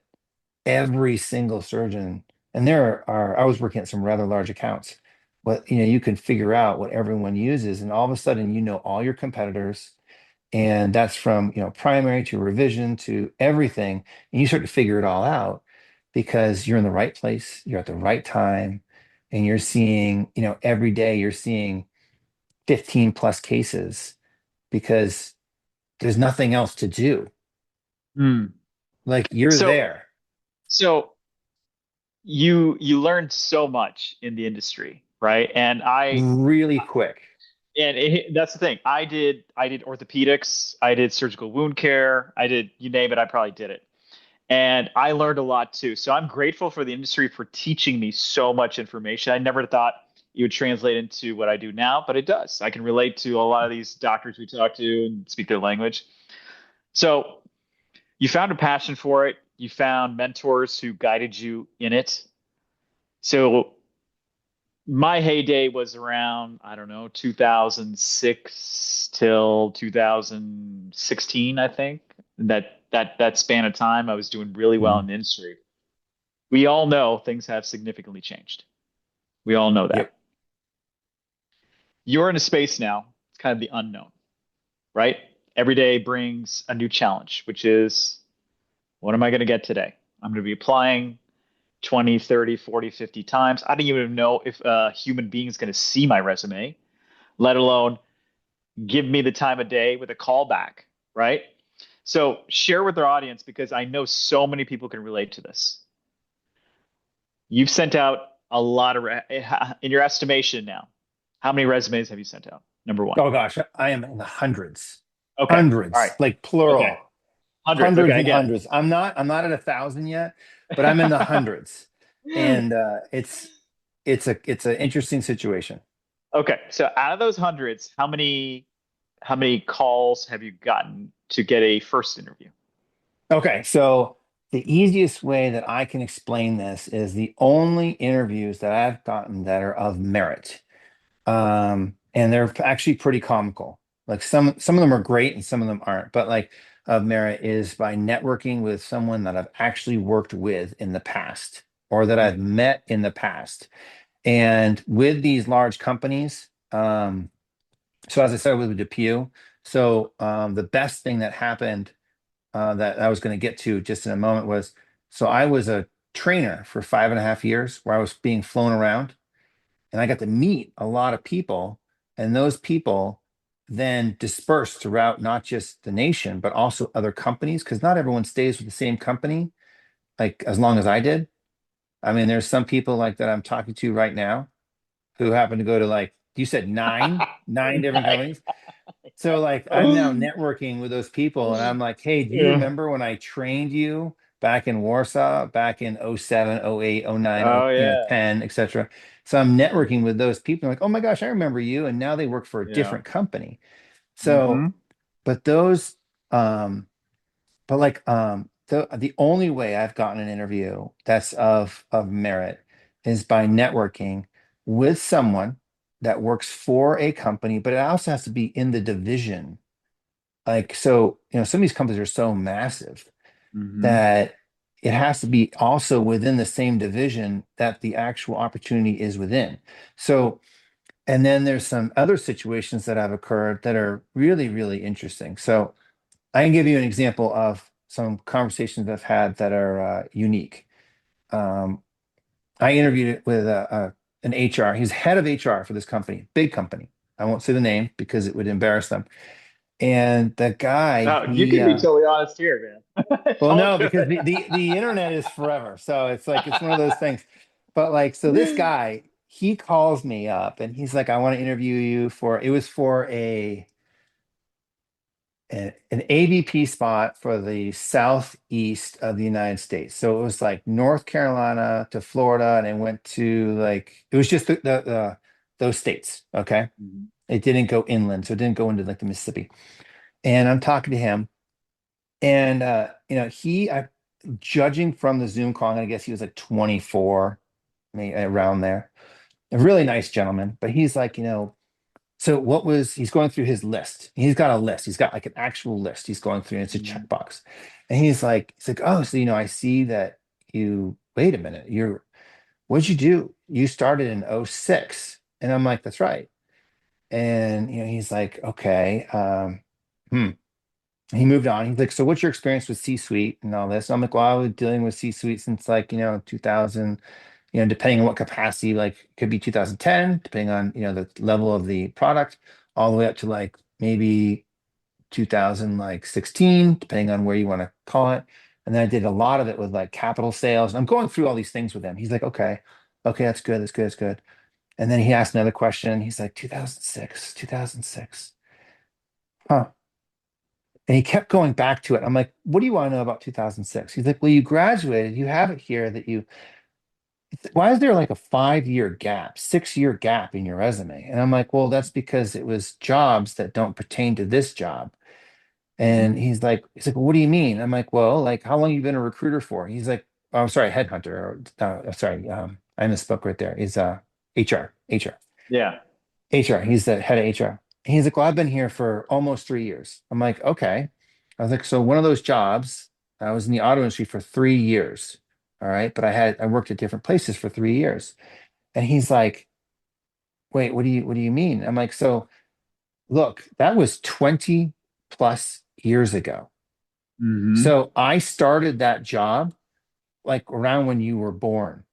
every single surgeon And there are, I was working at some rather large accounts, but you can figure out what everyone uses, and all of a sudden, all your competitors, and that's from, primary to revision to everything. And you start to figure it all out because you're in the right place, you're at the right time, and you're seeing, every day you're seeing 15 plus cases because there's nothing else to do. Hmm. Like you're So, there so you learned so much in the industry, right? really quick. That's the thing. I did orthopedics, I did surgical wound care, I did you name it, I probably did it. And I learned a lot too. So I'm grateful for the industry for teaching me so much information. I never thought it would translate into what I do now, but it does. I can relate to a lot of these doctors we talk to and speak their language. So you found a passion for it. You found mentors who guided you in it. So my heyday was around, I don't know, 2006 till 2016, I think. That span of time, I was doing really well in Mhm. the industry. We all know things have significantly changed. We all know Yep. that. You're in a space now, it's kind of the unknown, right? Every day brings a new challenge, which is what am I going to get today? I'm going to be applying 20, 30, 40, 50 times. I don't even know if a human being is going to see my resume, let alone give me the time of day with a callback, right? So share with our audience because I know so many people can relate to this. You've sent out a lot of, in your estimation now, how many resumes have you sent out? Number one. Oh gosh, I am in the hundreds, Okay. All right. hundreds, like Okay. plural, Hundreds. hundreds Okay. and Again. hundreds. I'm not at 1,000 yet, but I'm in the hundreds, and it's an interesting situation. Okay. So out of those hundreds, how many calls have you gotten to get a first interview? Okay, so the easiest way that I can explain this is the only interviews that I've gotten that are of merit. And they're actually pretty comical. Like some of them are great and some of them aren't. But like of merit is by networking with someone that I've actually worked with in the past or that I've Mhm. met in the past. And with these large companies, so as I said with Depew, so the best thing that happened that I was going to get to just in a moment was so I was a trainer for 5.5 years where I was being flown around and I got to meet a lot of people, and those people then dispersed throughout not just the nation, but also other companies, because not everyone stays with the same company, like as long as I did. I mean, there's some people like that I'm talking to right now who happen to go to like you said nine different Nice. companies. So like I'm now networking with those people and I'm like, hey, do you Yeah. remember when I trained you back in Warsaw, back in '07, '08, '09, Oh yeah. 10, etc. So I'm networking with those people like, oh my gosh, I remember you. And now they work for a Yeah. different company. So, Hmm. but those, but like the only way I've gotten an interview that's of merit is by networking with someone that works for a company, but it also has to be in the division. Like so, some of these companies are so massive Hmm. that it has to be also within the same division that the actual opportunity is within. So, and then there's some other situations that have occurred that are really, really interesting. So I can give you an example of some conversations I've had that are unique. Um, I interviewed it with an HR. He's head of HR for this company, big company. I won't say the name because it would embarrass them. And the guy, Oh, you can be totally honest here, man. It's well, all no, because good. the internet is forever. So it's like it's one of those things. But like, so this guy, he calls me up and he's like, I want to interview you for it was for an AVP spot for the southeast of the United States. So it was like North Carolina to Florida, and it went to like it was just the those states. Okay. Mhm. It didn't go inland, so it didn't go into like the Mississippi. And I'm talking to him, and judging from the Zoom call, I guess he was like 24, maybe around there. A really nice gentleman, but he's like, so he's going through his list. He's got a list. He's got like an actual list he's going through, and it's a Mhm. checkbox. And he's like, oh, so I see that wait a minute, what'd you do? You started in '06. And I'm like, that's right. And he's like, okay. Hmm. He moved on. He's like, so what's your experience with C-suite and all this? I'm like, well, I was dealing with C-suite since like, 2000, depending on what capacity, like it could be 2010, depending on, the level of the product, all the way up to like maybe 2000, like 16, depending on where you want to call it. And then I did a lot of it with like capital sales. And I'm going through all these things with him. He's like, okay, that's good, that's good, that's good. And then he asked another question. He's like, 2006, 2006. Huh. And he kept going back to it. I'm like, what do you want to know about 2006? He's like, well, you graduated. You have it here that why is there like a 5-year gap, 6-year gap in your resume? And I'm like, well, that's because it was jobs that don't pertain to this job. And Hmm. he's like, well, what do you mean? I'm like, well, like, how long you been a recruiter for? He's like, oh, I'm sorry, headhunter. Or, sorry, I misspoke right there. He's HR, HR. Yeah. HR. He's the head of HR. He's like, well, I've been here for almost 3 years. I'm like, okay. I was like, so one of those jobs, I was in the auto industry for 3 years. All right. But I worked at different places for 3 years. And he's like, wait, what do you mean? I'm like, so look, that was 20 plus years ago. Hmm. So I started that job like around when you were born.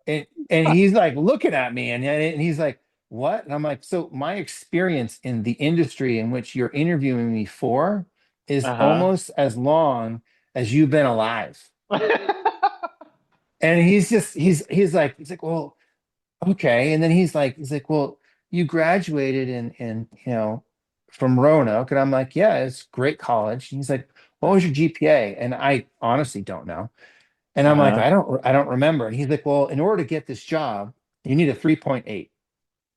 And he's like looking at me and he's like, what? And I'm like, so my experience in the industry in which you're interviewing me for is Uh-huh. almost as long as you've been alive. And he's like, well, okay. And then he's like, well, you graduated in from Roanoke. And I'm like, yeah, it's great college. And he's like, what was your GPA? And I honestly don't know. And I'm like, Uh-huh. I don't remember. And he's like, well, in order to get this job, you need a 3.8.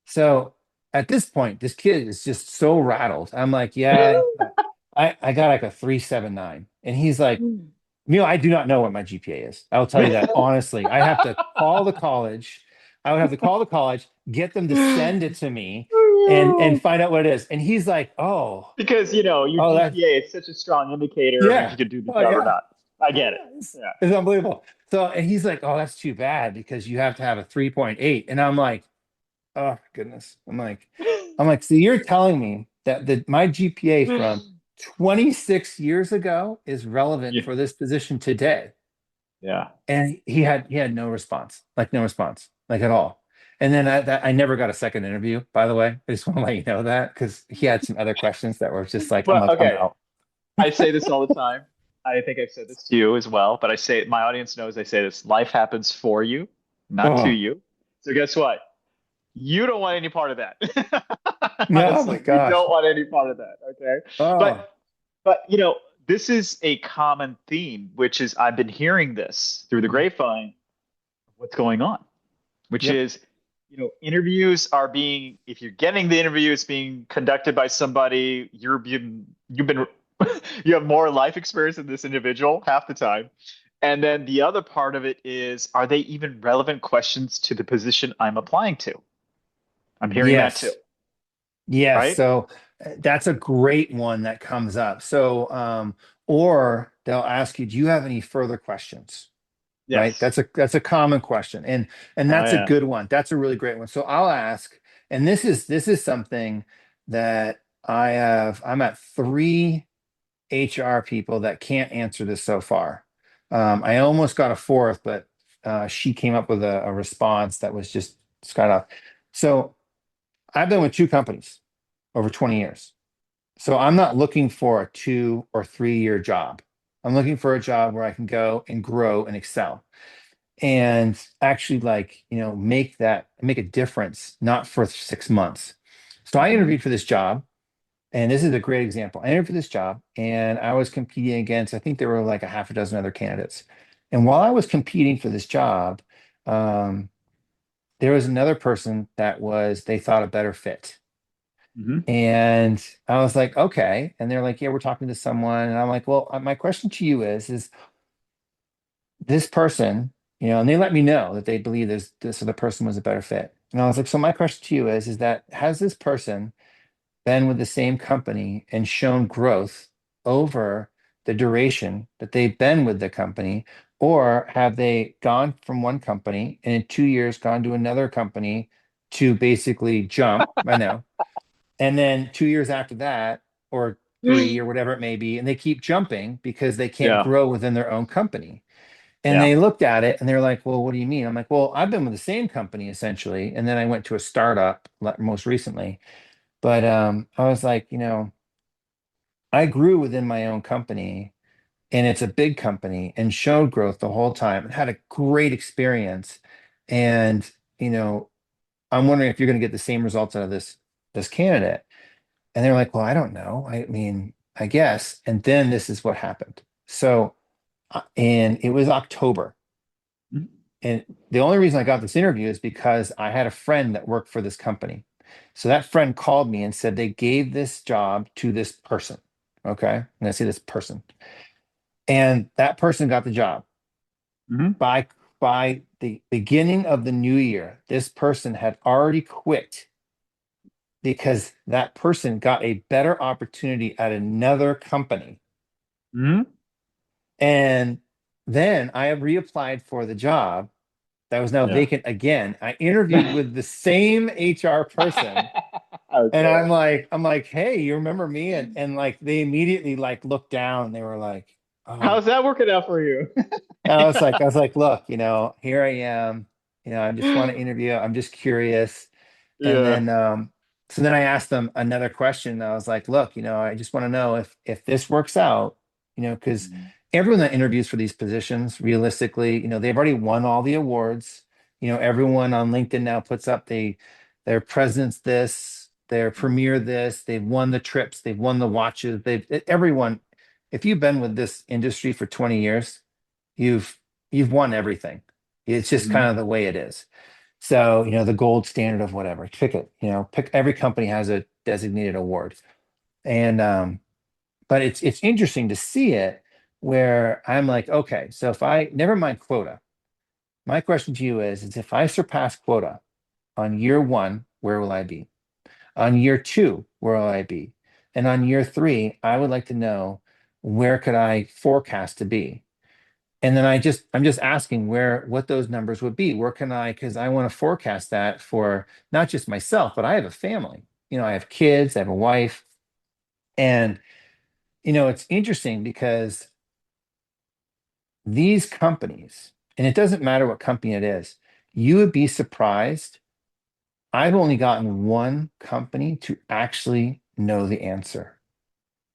So at this point, this kid is just so rattled. I'm like, yeah, I got like a 3.79. And he's like, I do not know what my GPA is. I'll tell you that honestly. I have to call the college. I would have to call the college, get them to send it to me and find out what it is. And he's like, Because, your that's GPA is such a strong indicator of if you yeah. could do the Oh job or yeah. not. I Yeah, get it. it's, Yeah. it's unbelievable. So, and he's like, oh, that's too bad because you have to have a 3.8. And I'm like, oh goodness. I'm like, so you're telling me that my GPA from 26 years ago is relevant Yeah. for this position today? Yeah. And he had no response, like no response, like at all. And then I never got a second interview, by the way. I just want to let you know that because he had some other questions that were just like, I'm But like, I'm okay, out. I say this all the time. I think I've said this to you as well, but my audience knows I say this. Life happens for you, not to Oh, you. So guess what? You don't want any part of that. no, oh Honestly, my you gosh. don't want any part of that. Okay. Oh, But this is a common theme, which is I've been hearing this through the mhm. grapevine. What's going on? Which Yep. is, interviews are being, if you're getting the interview, it's being conducted by somebody you've been you have more life experience than this individual half the time. And then the other part of it is, are they even relevant questions to the position I'm applying to? I'm hearing that too, Yes. Yes. right? So that's a great one that comes up. So, or they'll ask you, do you have any further questions? Right? Yes. That's a common question. And Oh that's a yeah. good one. That's a really great one. So I'll ask, and this is something that I'm at 3 HR people that can't answer this so far. I almost got a fourth, but she came up with a response that was just skyed off. So I've been with 2 companies over 20 years. So I'm not looking for a 2 or 3 year job. I'm looking for a job where I can go and grow and excel and actually make a difference, not for 6 months. So I Hmm. interviewed for this job, and this is a great example. I interviewed for this job, and I was competing against, I think there were like a half a dozen other candidates. And while I was competing for this job, um, there was another person they thought a better fit. Hmm. And I was like, okay. And they're like, yeah, we're talking to someone. And I'm like, well, my question to you is this person, and they let me know that they believe this other person was a better fit. And I was like, so my question to you is that has this person been with the same company and shown growth over the duration that they've been with the company? Or have they gone from one company and in 2 years gone to another company to basically jump? I know. And then 2 years after that, or three, or whatever it may be, and they keep jumping because they can't Yeah. grow within their own company. And Yeah. they looked at it and they're like, well, what do you mean? I'm like, well, I've been with the same company essentially. And then I went to a startup most recently. But I was like, I grew within my own company and it's a big company and showed growth the whole time and had a great experience. And, you know, I'm wondering if you're going to get the same results out of this candidate. And they're like, well, I don't know. I mean, I guess. And then this is what happened. So, and it was October. Mhm. And the only reason I got this interview is because I had a friend that worked for this company. So that friend called me and said they gave this job to this person. Okay. I'm going to say this person. And that person got the job. Mhm. By the beginning of the new year, this person had already quit because that person got a better opportunity at another company. Mhm. And then I have reapplied for the job that was now Yeah. vacant again. I interviewed with the same HR person. And Okay. I'm like, hey, you remember me? And like they immediately like looked down. They were like, oh. How's that working out for you? And I was like, look, here I am. I just want to interview. I'm just curious. And Yeah. then so then I asked them another question. I was like, look, I just want to know if this works out, because Mhm. everyone that interviews for these positions, realistically, they've already won all the awards. Everyone on LinkedIn now puts up their president's this, their premier this, they've won the trips, they've won the watches, everyone, if you've been with this industry for 20 years, you've you've won everything. It's just kind Mhm. of the way it is. So, the gold standard of whatever. Pick it, pick every company has a designated award. And but it's interesting to see it where I'm like, okay, so if I never mind quota, my question to you is if I surpass quota on year one, where will I be? On year two, where will I be? And on year three, I would like to know where could I forecast to be? And then I'm just asking what those numbers would be. Where can because I want to forecast that for not just myself, but I have a family. I have kids, I have a wife. And, it's interesting because these companies, and it doesn't matter what company it is, you would be surprised. I've only gotten one company to actually know the answer.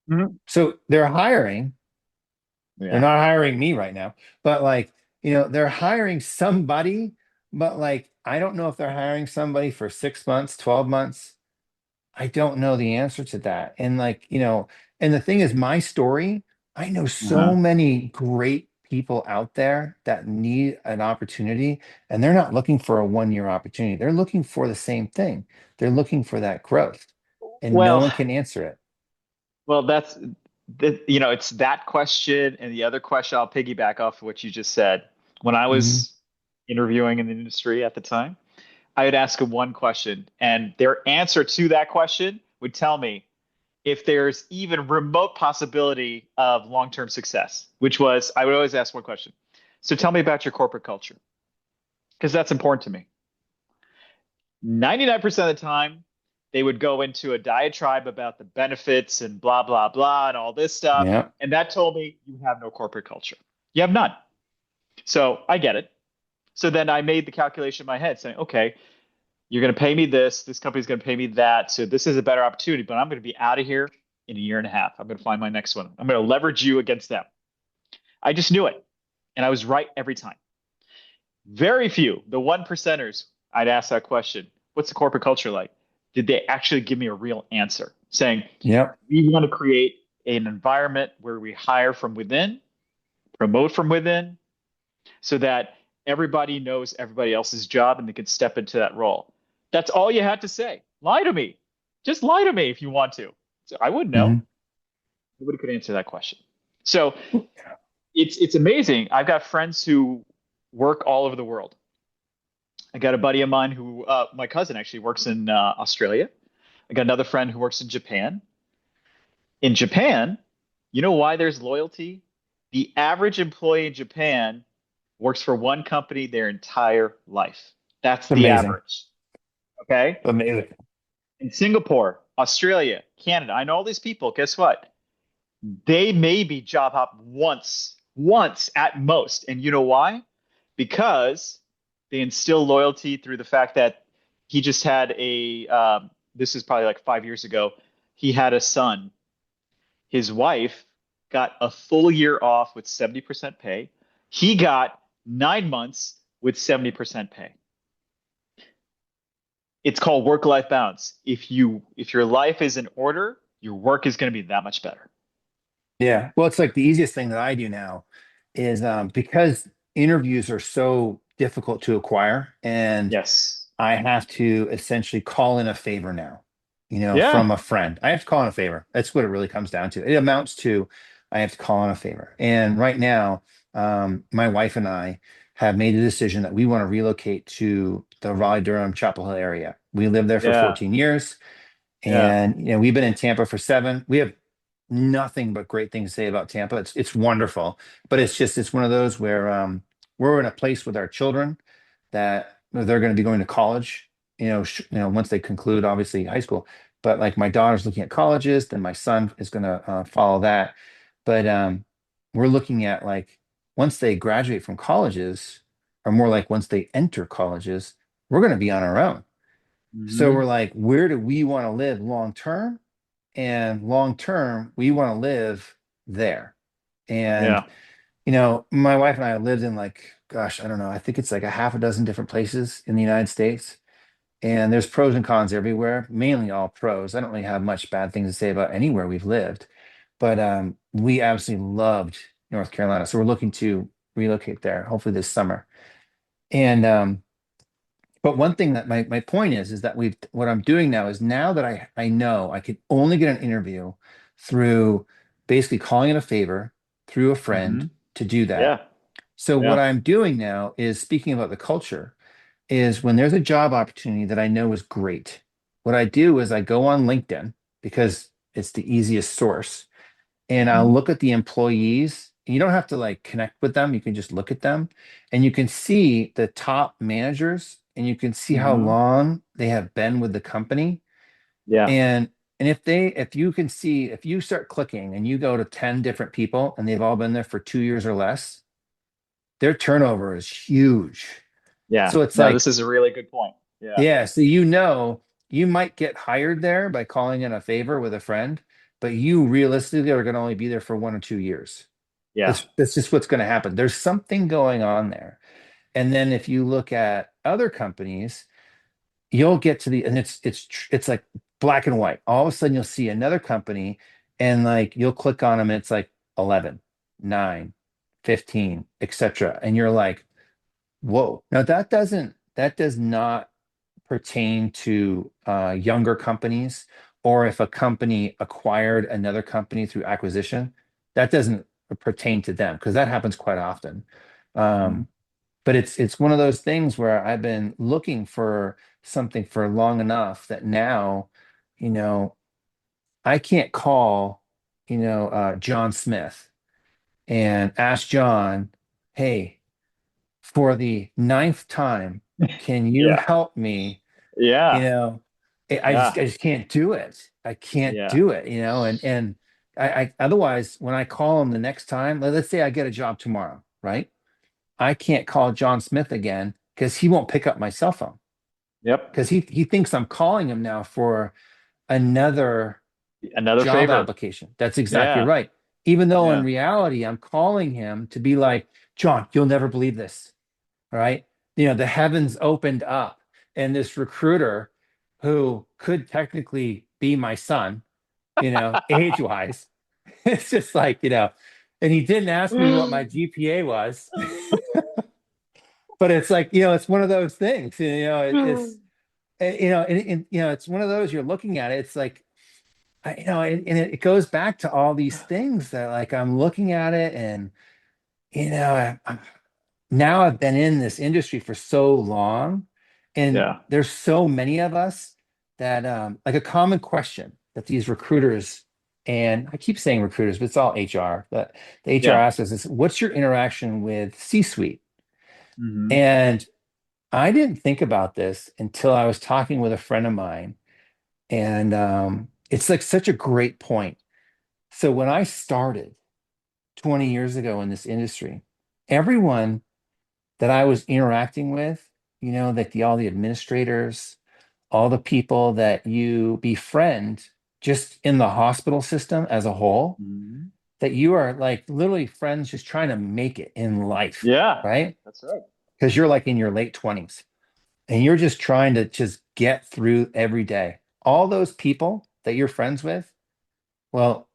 Mhm. So they're hiring. They're Yeah. not hiring me right now, but like, they're hiring somebody, but like, I don't know if they're hiring somebody for 6 months, 12 months. I don't know the answer to that. And like, and the thing is, my story, I know so Uh-huh. many great people out there that need an opportunity, and they're not looking for a 1 year opportunity. They're looking for the same thing. They're looking for that growth, and no Well, one can answer it. well, it's that question and the other question. I'll piggyback off of what you just said. When I Mhm. was interviewing in the industry at the time, I would ask them one question, and their answer to that question would tell me if there's even remote possibility of long-term success, which was I would always ask one question. So tell me about your corporate culture, because that's important to me. 99% of the time, they would go into a diatribe about the benefits and blah, blah, blah, and all this stuff. Yeah. And that told me you have no corporate culture. You have none. So I get it. So then I made the calculation in my head saying, okay, you're going to pay me this company's going to pay me that. So this is a better opportunity, but I'm going to be out of here in a year and a half. I'm going to find my next one. I'm going to leverage you against them. I just knew it. And I was right every time. Very few, the one percenters, I'd ask that question. What's the corporate culture like? Did they actually give me a real answer saying, Yep. we want to create an environment where we hire from within, promote from within, so that everybody knows everybody else's job and they can step into that role? That's all you had to say. Lie to me. Just lie to me if you want to. So I wouldn't know. Mhm. Nobody could answer that question. So it's amazing. I've got friends who work all over the world. I got a buddy of mine who, my cousin actually works in Australia. I got another friend who works in Japan. In Japan, you know why there's loyalty? The average employee in Japan works for one company their entire life. That's the Amazing. average. Okay. Amazing. In Singapore, Australia, Canada, I know all these people. Guess what? They maybe job hop once at most. And you know why? Because they instill loyalty through the fact that he just had this is probably like 5 years ago, he had a son. His wife got a full year off with 70% pay. He got 9 months with 70% pay. It's called work-life balance. If your life is in order, your work is going to be that much better. Yeah. Well, it's like the easiest thing that I do now is because interviews are so difficult to acquire, and Yes. I have to essentially call in a favor now, Yeah. from a friend. I have to call in a favor. That's what it really comes down to. It amounts to I have to call in a favor. And right now, my wife and I have made the decision that we want to relocate to the Raleigh-Durham Chapel Hill area. We lived there for Yeah. 14 years. Yeah. And we've been in Tampa for 7. We have nothing but great things to say about Tampa. It's wonderful, but it's one of those where we're in a place with our children that they're going to be going to college. Once they conclude, obviously, high school. But like my daughter's looking at colleges, then my son is going to follow that. But we're looking at like once they graduate from colleges, or more like once they enter colleges, we're going to be on our own. So we're Hmm. like, where do we want to live long term? And long term, we want to live there. And, Yeah. my wife and I lived in like, gosh, I don't know, I think it's like a half a dozen different places in the United States. And there's pros and cons everywhere, mainly all pros. I don't really have much bad things to say about anywhere we've lived, but we absolutely loved North Carolina. So we're looking to relocate there, hopefully this summer. And but one thing that my point is that what I'm doing now is now that I know I could only get an interview through basically calling in a favor through a friend Hmm. to do that. Yeah. So what Yeah. I'm doing now is speaking about the culture is when there's a job opportunity that I know is great. What I do is I go on LinkedIn because it's the easiest source and I'll Hmm. look at the employees. You don't have to like connect with them. You can just look at them and you can see the top managers and you can see how Hmm. long they have been with the company. Yeah. And if you start clicking and you go to 10 different people and they've all been there for 2 years or less, their turnover is huge. Yeah. So it's No, like, this is a really good point. Yeah. yeah, so you might get hired there by calling in a favor with a friend, but you realistically are going to only be there for 1 or 2 years. Yeah. That's just what's going to happen. There's something going on there. And then if you look at other companies, you'll get to the and it's like black and white. All of a sudden you'll see another company and like you'll click on them and it's like 11, 9, 15, etc. And you're like, "Whoa." Now that does not pertain to younger companies, or if a company acquired another company through acquisition, that doesn't pertain to them because that happens quite often. Hmm. Um, but it's one of those things where I've been looking for something for long enough that now, you know, I can't call, John Smith and ask John, hey, for the ninth time, can you Yeah. help me? you Yeah. know Yeah. I just can't do it. I can't Yeah. do it, and I otherwise when I call him the next time, let's say I get a job tomorrow, right? I can't call John Smith again because he won't pick up my cell phone Yep. because he thinks I'm calling him now for another Another job favor. application. That's exactly Yeah. right. Even though in Yeah. reality I'm calling him to be like, John, you'll never believe this. Right? The heavens opened up, and this recruiter who could technically be my son, age-wise, it's just like, and he didn't ask me what my GPA was, but it's like, it's one of those things, it's one of those you're looking at it, it's like, and it goes back to all these things that like I'm looking at it and, now I've been in this industry for so long, and Yeah. there's so many of us that like a common question that these recruiters, and I keep saying recruiters, but it's all HR, that the HR Yeah. asks us is, what's your interaction with C-suite? Hmm. And I didn't think about this until I was talking with a friend of mine. And it's like such a great point. So when I started 20 years ago in this industry, everyone that I was interacting with, like all the administrators, all the people that you befriend just in the hospital system as a whole, Hmm. that you are like literally friends just trying to make it in life, Yeah, right? that's right. Because you're like in your late 20s and you're just trying to just get through every day. All those people that you're friends with, well,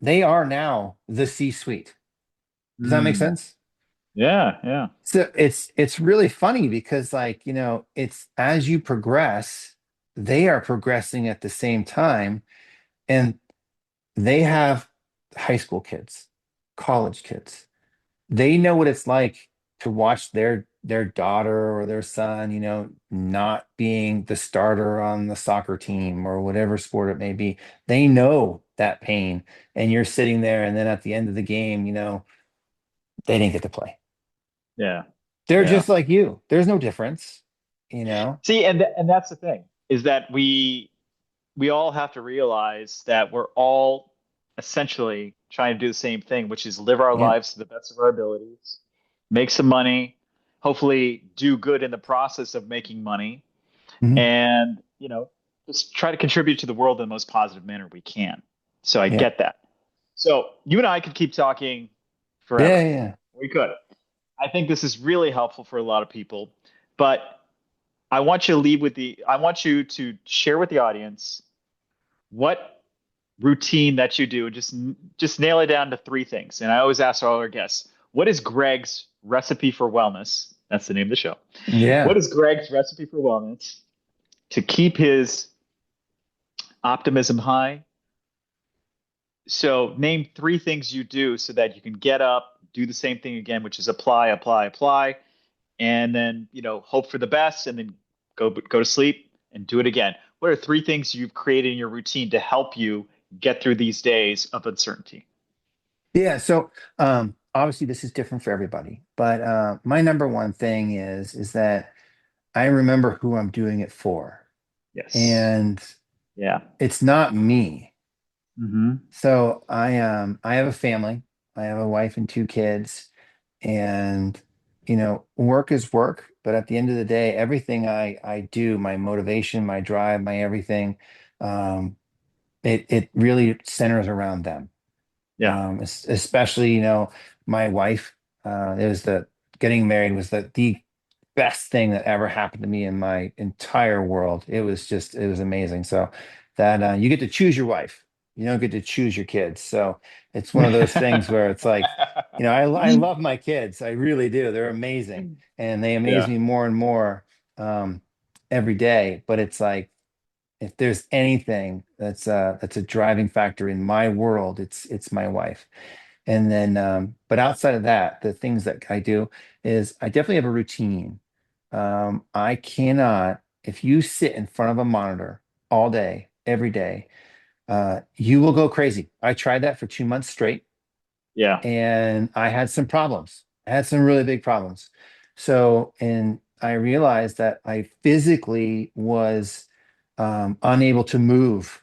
they are now the C-suite. Does that make Mm. sense? Yeah, yeah. So it's really funny because like, it's as you progress, they are progressing at the same time and they have high school kids, college kids. They know what it's like to watch their daughter or their son, not being the starter on the soccer team or whatever sport it may be. They know that pain. And you're sitting there, and then at the end of the game, they didn't get to play. Yeah. They're Yeah. just like you. There's no difference, you know? See, and that's the thing is that we all have to realize that we're all essentially trying to do the same thing, which is live our Yeah. lives to the best of our abilities, make some money, hopefully do good in the process of making money, Mhm. and just try to contribute to the world in the most positive manner we can. So I Yeah. get that. So you and I could keep talking Yeah. forever. Yeah. We could. I think this is really helpful for a lot of people, but I want you to share with the audience what routine that you do. Just nail it down to three things. And I always ask all our guests, what is Greg's recipe for wellness? That's the name of the show. Yeah. What is Greg's recipe for wellness to keep his optimism high? So name three things you do so that you can get up, do the same thing again, which is apply, apply, apply, and then hope for the best, and then go to sleep and do it again. What are three things you've created in your routine to help you get through these days of uncertainty? Yeah. So obviously this is different for everybody, but my number one thing is that I remember who I'm doing it for. Yes. And Yeah. it's not me. Hmm. So I have a family. I have a wife and two kids, and work is work, but at the end of the day, everything I do, my motivation, my drive, my everything, um, it really centers around them. Yeah. Especially, my wife, it was the getting married was the best thing that ever happened to me in my entire world. It was amazing. So that you get to choose your wife. You don't get to choose your kids. So it's one of those things where it's like, I love my kids. I really do. They're amazing. And they amaze Yeah. me more and more um, every day. But it's like, if there's anything that's a driving factor in my world, it's my wife. And then, but outside of that, the things that I do is I definitely have a routine. I cannot, if you sit in front of a monitor all day, every day, you will go crazy. I tried that for 2 months straight Yeah. and I had some problems. I had some really big problems. So, and I realized that I physically was unable to move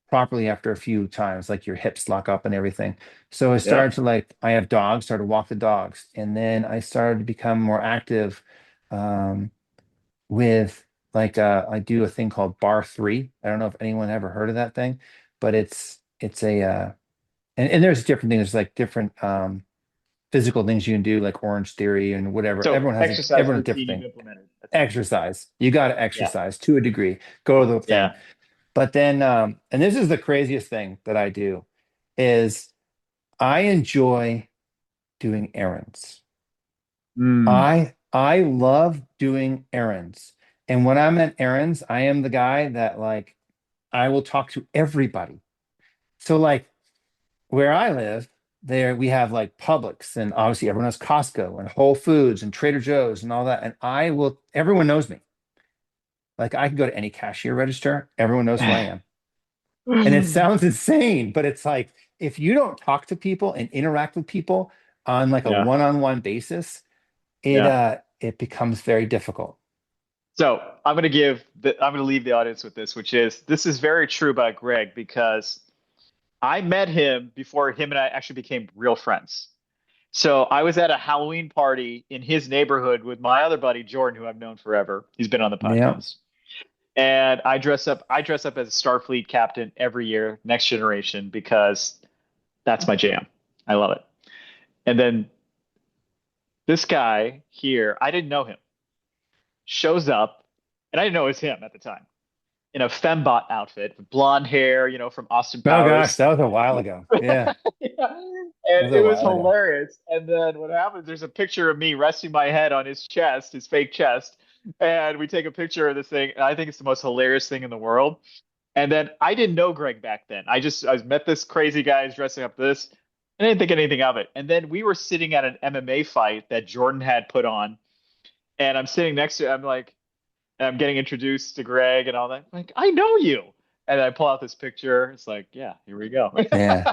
properly after a few times, like your hips lock up and everything. So I Yeah. started to like, I have dogs, started to walk the dogs. And then I started to become more active um, with like, I do a thing called bar three. I don't know if anyone ever heard of that thing, but it's a, and there's different things, like different physical things you can do, like Orange Theory and whatever. So exercise Everyone has a different routine you've thing. implemented. That's it. Exercise. You got to Yeah. exercise to a degree. Go to the thing. Yeah. But then, and this is the craziest thing that I do, is I enjoy doing errands. Mm. I love doing errands. And when I'm at errands, I am the guy that like I will talk to everybody. So like where I live, there we have like Publix and obviously everyone has Costco and Whole Foods and Trader Joe's and all that. And everyone knows me. Like I can go to any cashier register, everyone knows who I am. And it sounds insane, but it's like if you don't talk to people and interact with people on like a Yeah. one-on-one basis, it Yeah. it becomes very difficult. So I'm going to leave the audience with this is very true about Greg because I met him before him and I actually became real friends. So I was at a Halloween party in his neighborhood with my other buddy Jordan, who I've known forever. He's been on the Yeah. podcast. And I dress up as a Starfleet captain every year, next generation, because that's my jam. I love it. And then this guy here, I didn't know him, shows up, and I didn't know it was him at the time, in a fembot outfit with blonde hair, from Austin Oh gosh, Powers. that was a while ago. Yeah, Yeah. that And was it a was while ago. hilarious. And then what happens, there's a picture of me resting my head on his chest, his fake chest. And we take a picture of this thing. And I think it's the most hilarious thing in the world. And then I didn't know Greg back then. I met this crazy guy who's dressing up this. I didn't think anything of it. And then we were sitting at an MMA fight that Jordan had put on. And I'm sitting next to, I'm like, and I'm getting introduced to Greg and all that. I'm like, I know you. And I pull out this picture. It's like, yeah, here we go. Yeah.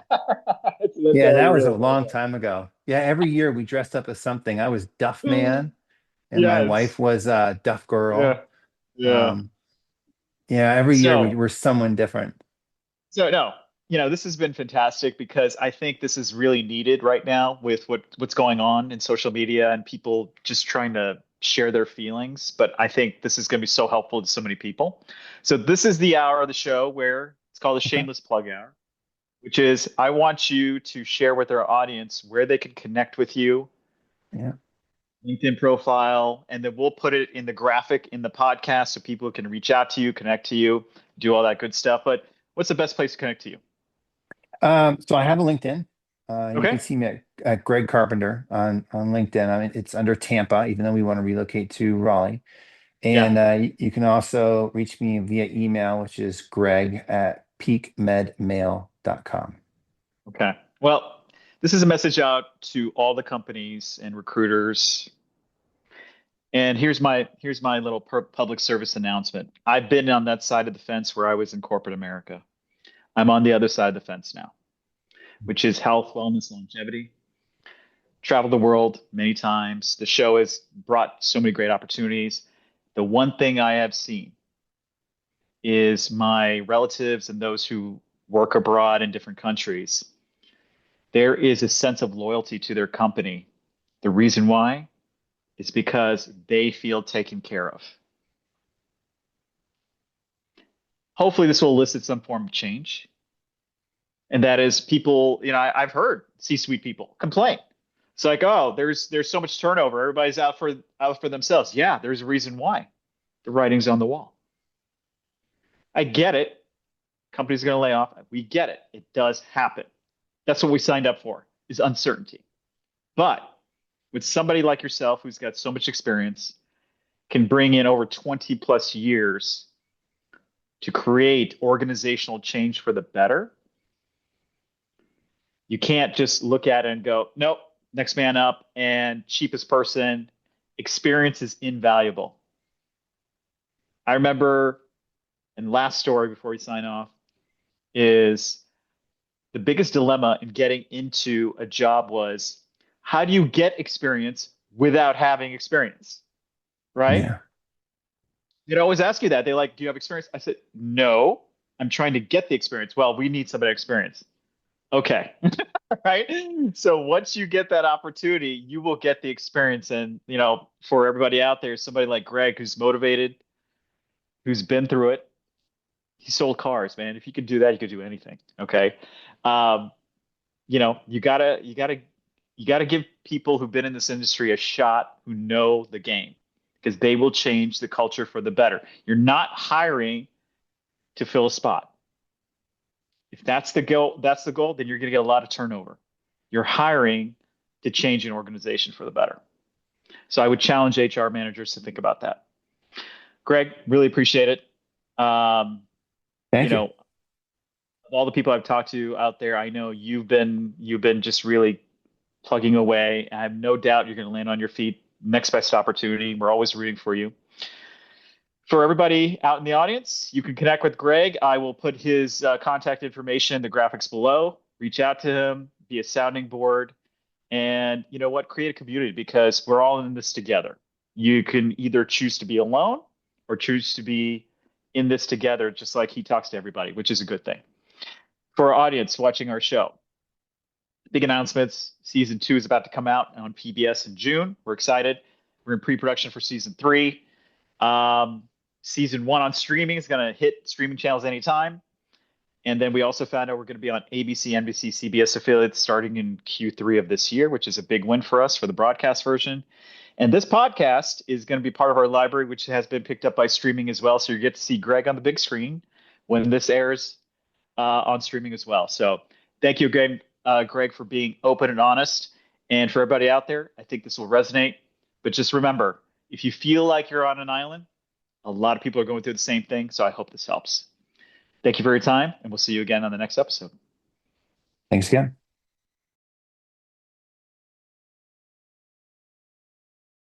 That's Yeah, how we that was a really met. long time ago. Yeah, every year we dressed up as something. I was Duff Yeah. Man and my Yes. wife was Duff Girl. Yeah. Yeah. Um, yeah, every year we So, were someone different. so no, this has been fantastic because I think this is really needed right now with what's going on in social media and people just trying to share their feelings. But I think this is going to be so helpful to so many people. So this is the hour of the show where it's called the Okay. Shameless Plug Hour, which is I want you to share with our audience where they can connect with you, Yeah. LinkedIn profile, and then we'll put it in the graphic in the podcast so people can reach out to you, connect to you, do all that good stuff. But what's the best place to connect to you? So I have a LinkedIn. You can Okay. see me at Greg Carpenter on LinkedIn. I mean, it's under Tampa, even though we want to relocate to Raleigh. Yeah. And you can also reach me via email, which is greg@peakmedmail.com. Okay. Well, this is a message out to all the companies and recruiters. And here's my little public service announcement. I've been on that side of the fence where I was in corporate America. I'm on the other side of the fence now, which is health, wellness, longevity. Traveled the world many times. The show has brought so many great opportunities. The one thing I have seen is my relatives and those who work abroad in different countries. There is a sense of loyalty to their company. The reason why is because they feel taken care of. Hopefully, this will elicit some form of change. And that is people, I've heard C-suite people complain. It's like, oh, there's so much turnover. Everybody's out for themselves. Yeah, there's a reason why. The writing's on the wall. I get it. Company's going to lay off. We get it. It does happen. That's what we signed up for, is uncertainty. But with somebody like yourself who's got so much experience, can bring in over 20 plus years to create organizational change for the better, you can't just look at it and go, nope, next man up and cheapest person. Experience is invaluable. I remember, and last story before we sign off, is the biggest dilemma in getting into a job was how do you get experience without having experience? Right? Yeah. They'd always ask you that. They like, do you have experience? I said, no, I'm trying to get the experience. Well, we need somebody experience. Okay. Right. So once you get that opportunity, you will get the experience. And, for everybody out there, somebody like Greg who's motivated, who's been through it, he sold cars, man. If you could do that, you could do anything. Okay. Um, you gotta give people who've been in this industry a shot who know the game because they will change the culture for the better. You're not hiring to fill a spot. If that's the goal, then you're going to get a lot of turnover. You're hiring to change an organization for the better. So I would challenge HR managers to think about that. Greg, really appreciate it. Um, you Thank you. know, of all the people I've talked to out there, I know you've been just really plugging away. I have no doubt you're going to land on your feet. Next best opportunity. We're always rooting for you. For everybody out in the audience, you can connect with Greg. I will put his contact information in the graphics below. Reach out to him, be a sounding board, and you know what? Create a community because we're all in this together. You can either choose to be alone or choose to be in this together, just like he talks to everybody, which is a good thing. For our audience watching our show, big announcements. Season 2 is about to come out on PBS in June. We're excited. We're in pre-production for season 3. Season 1 on streaming is going to hit streaming channels anytime. And then we also found out we're going to be on ABC, NBC, CBS affiliates starting in Q3 of this year, which is a big win for us for the broadcast version. And this podcast is going to be part of our library, which has been picked up by streaming as well. So you get to see Greg on the big screen when this airs on streaming as well. So thank you again, Greg, for being open and honest. And for everybody out there, I think this will resonate. But just remember, if you feel like you're on an island, a lot of people are going through the same thing. So I hope this helps. Thank you for your time, and we'll see you again on the next episode. Thanks again.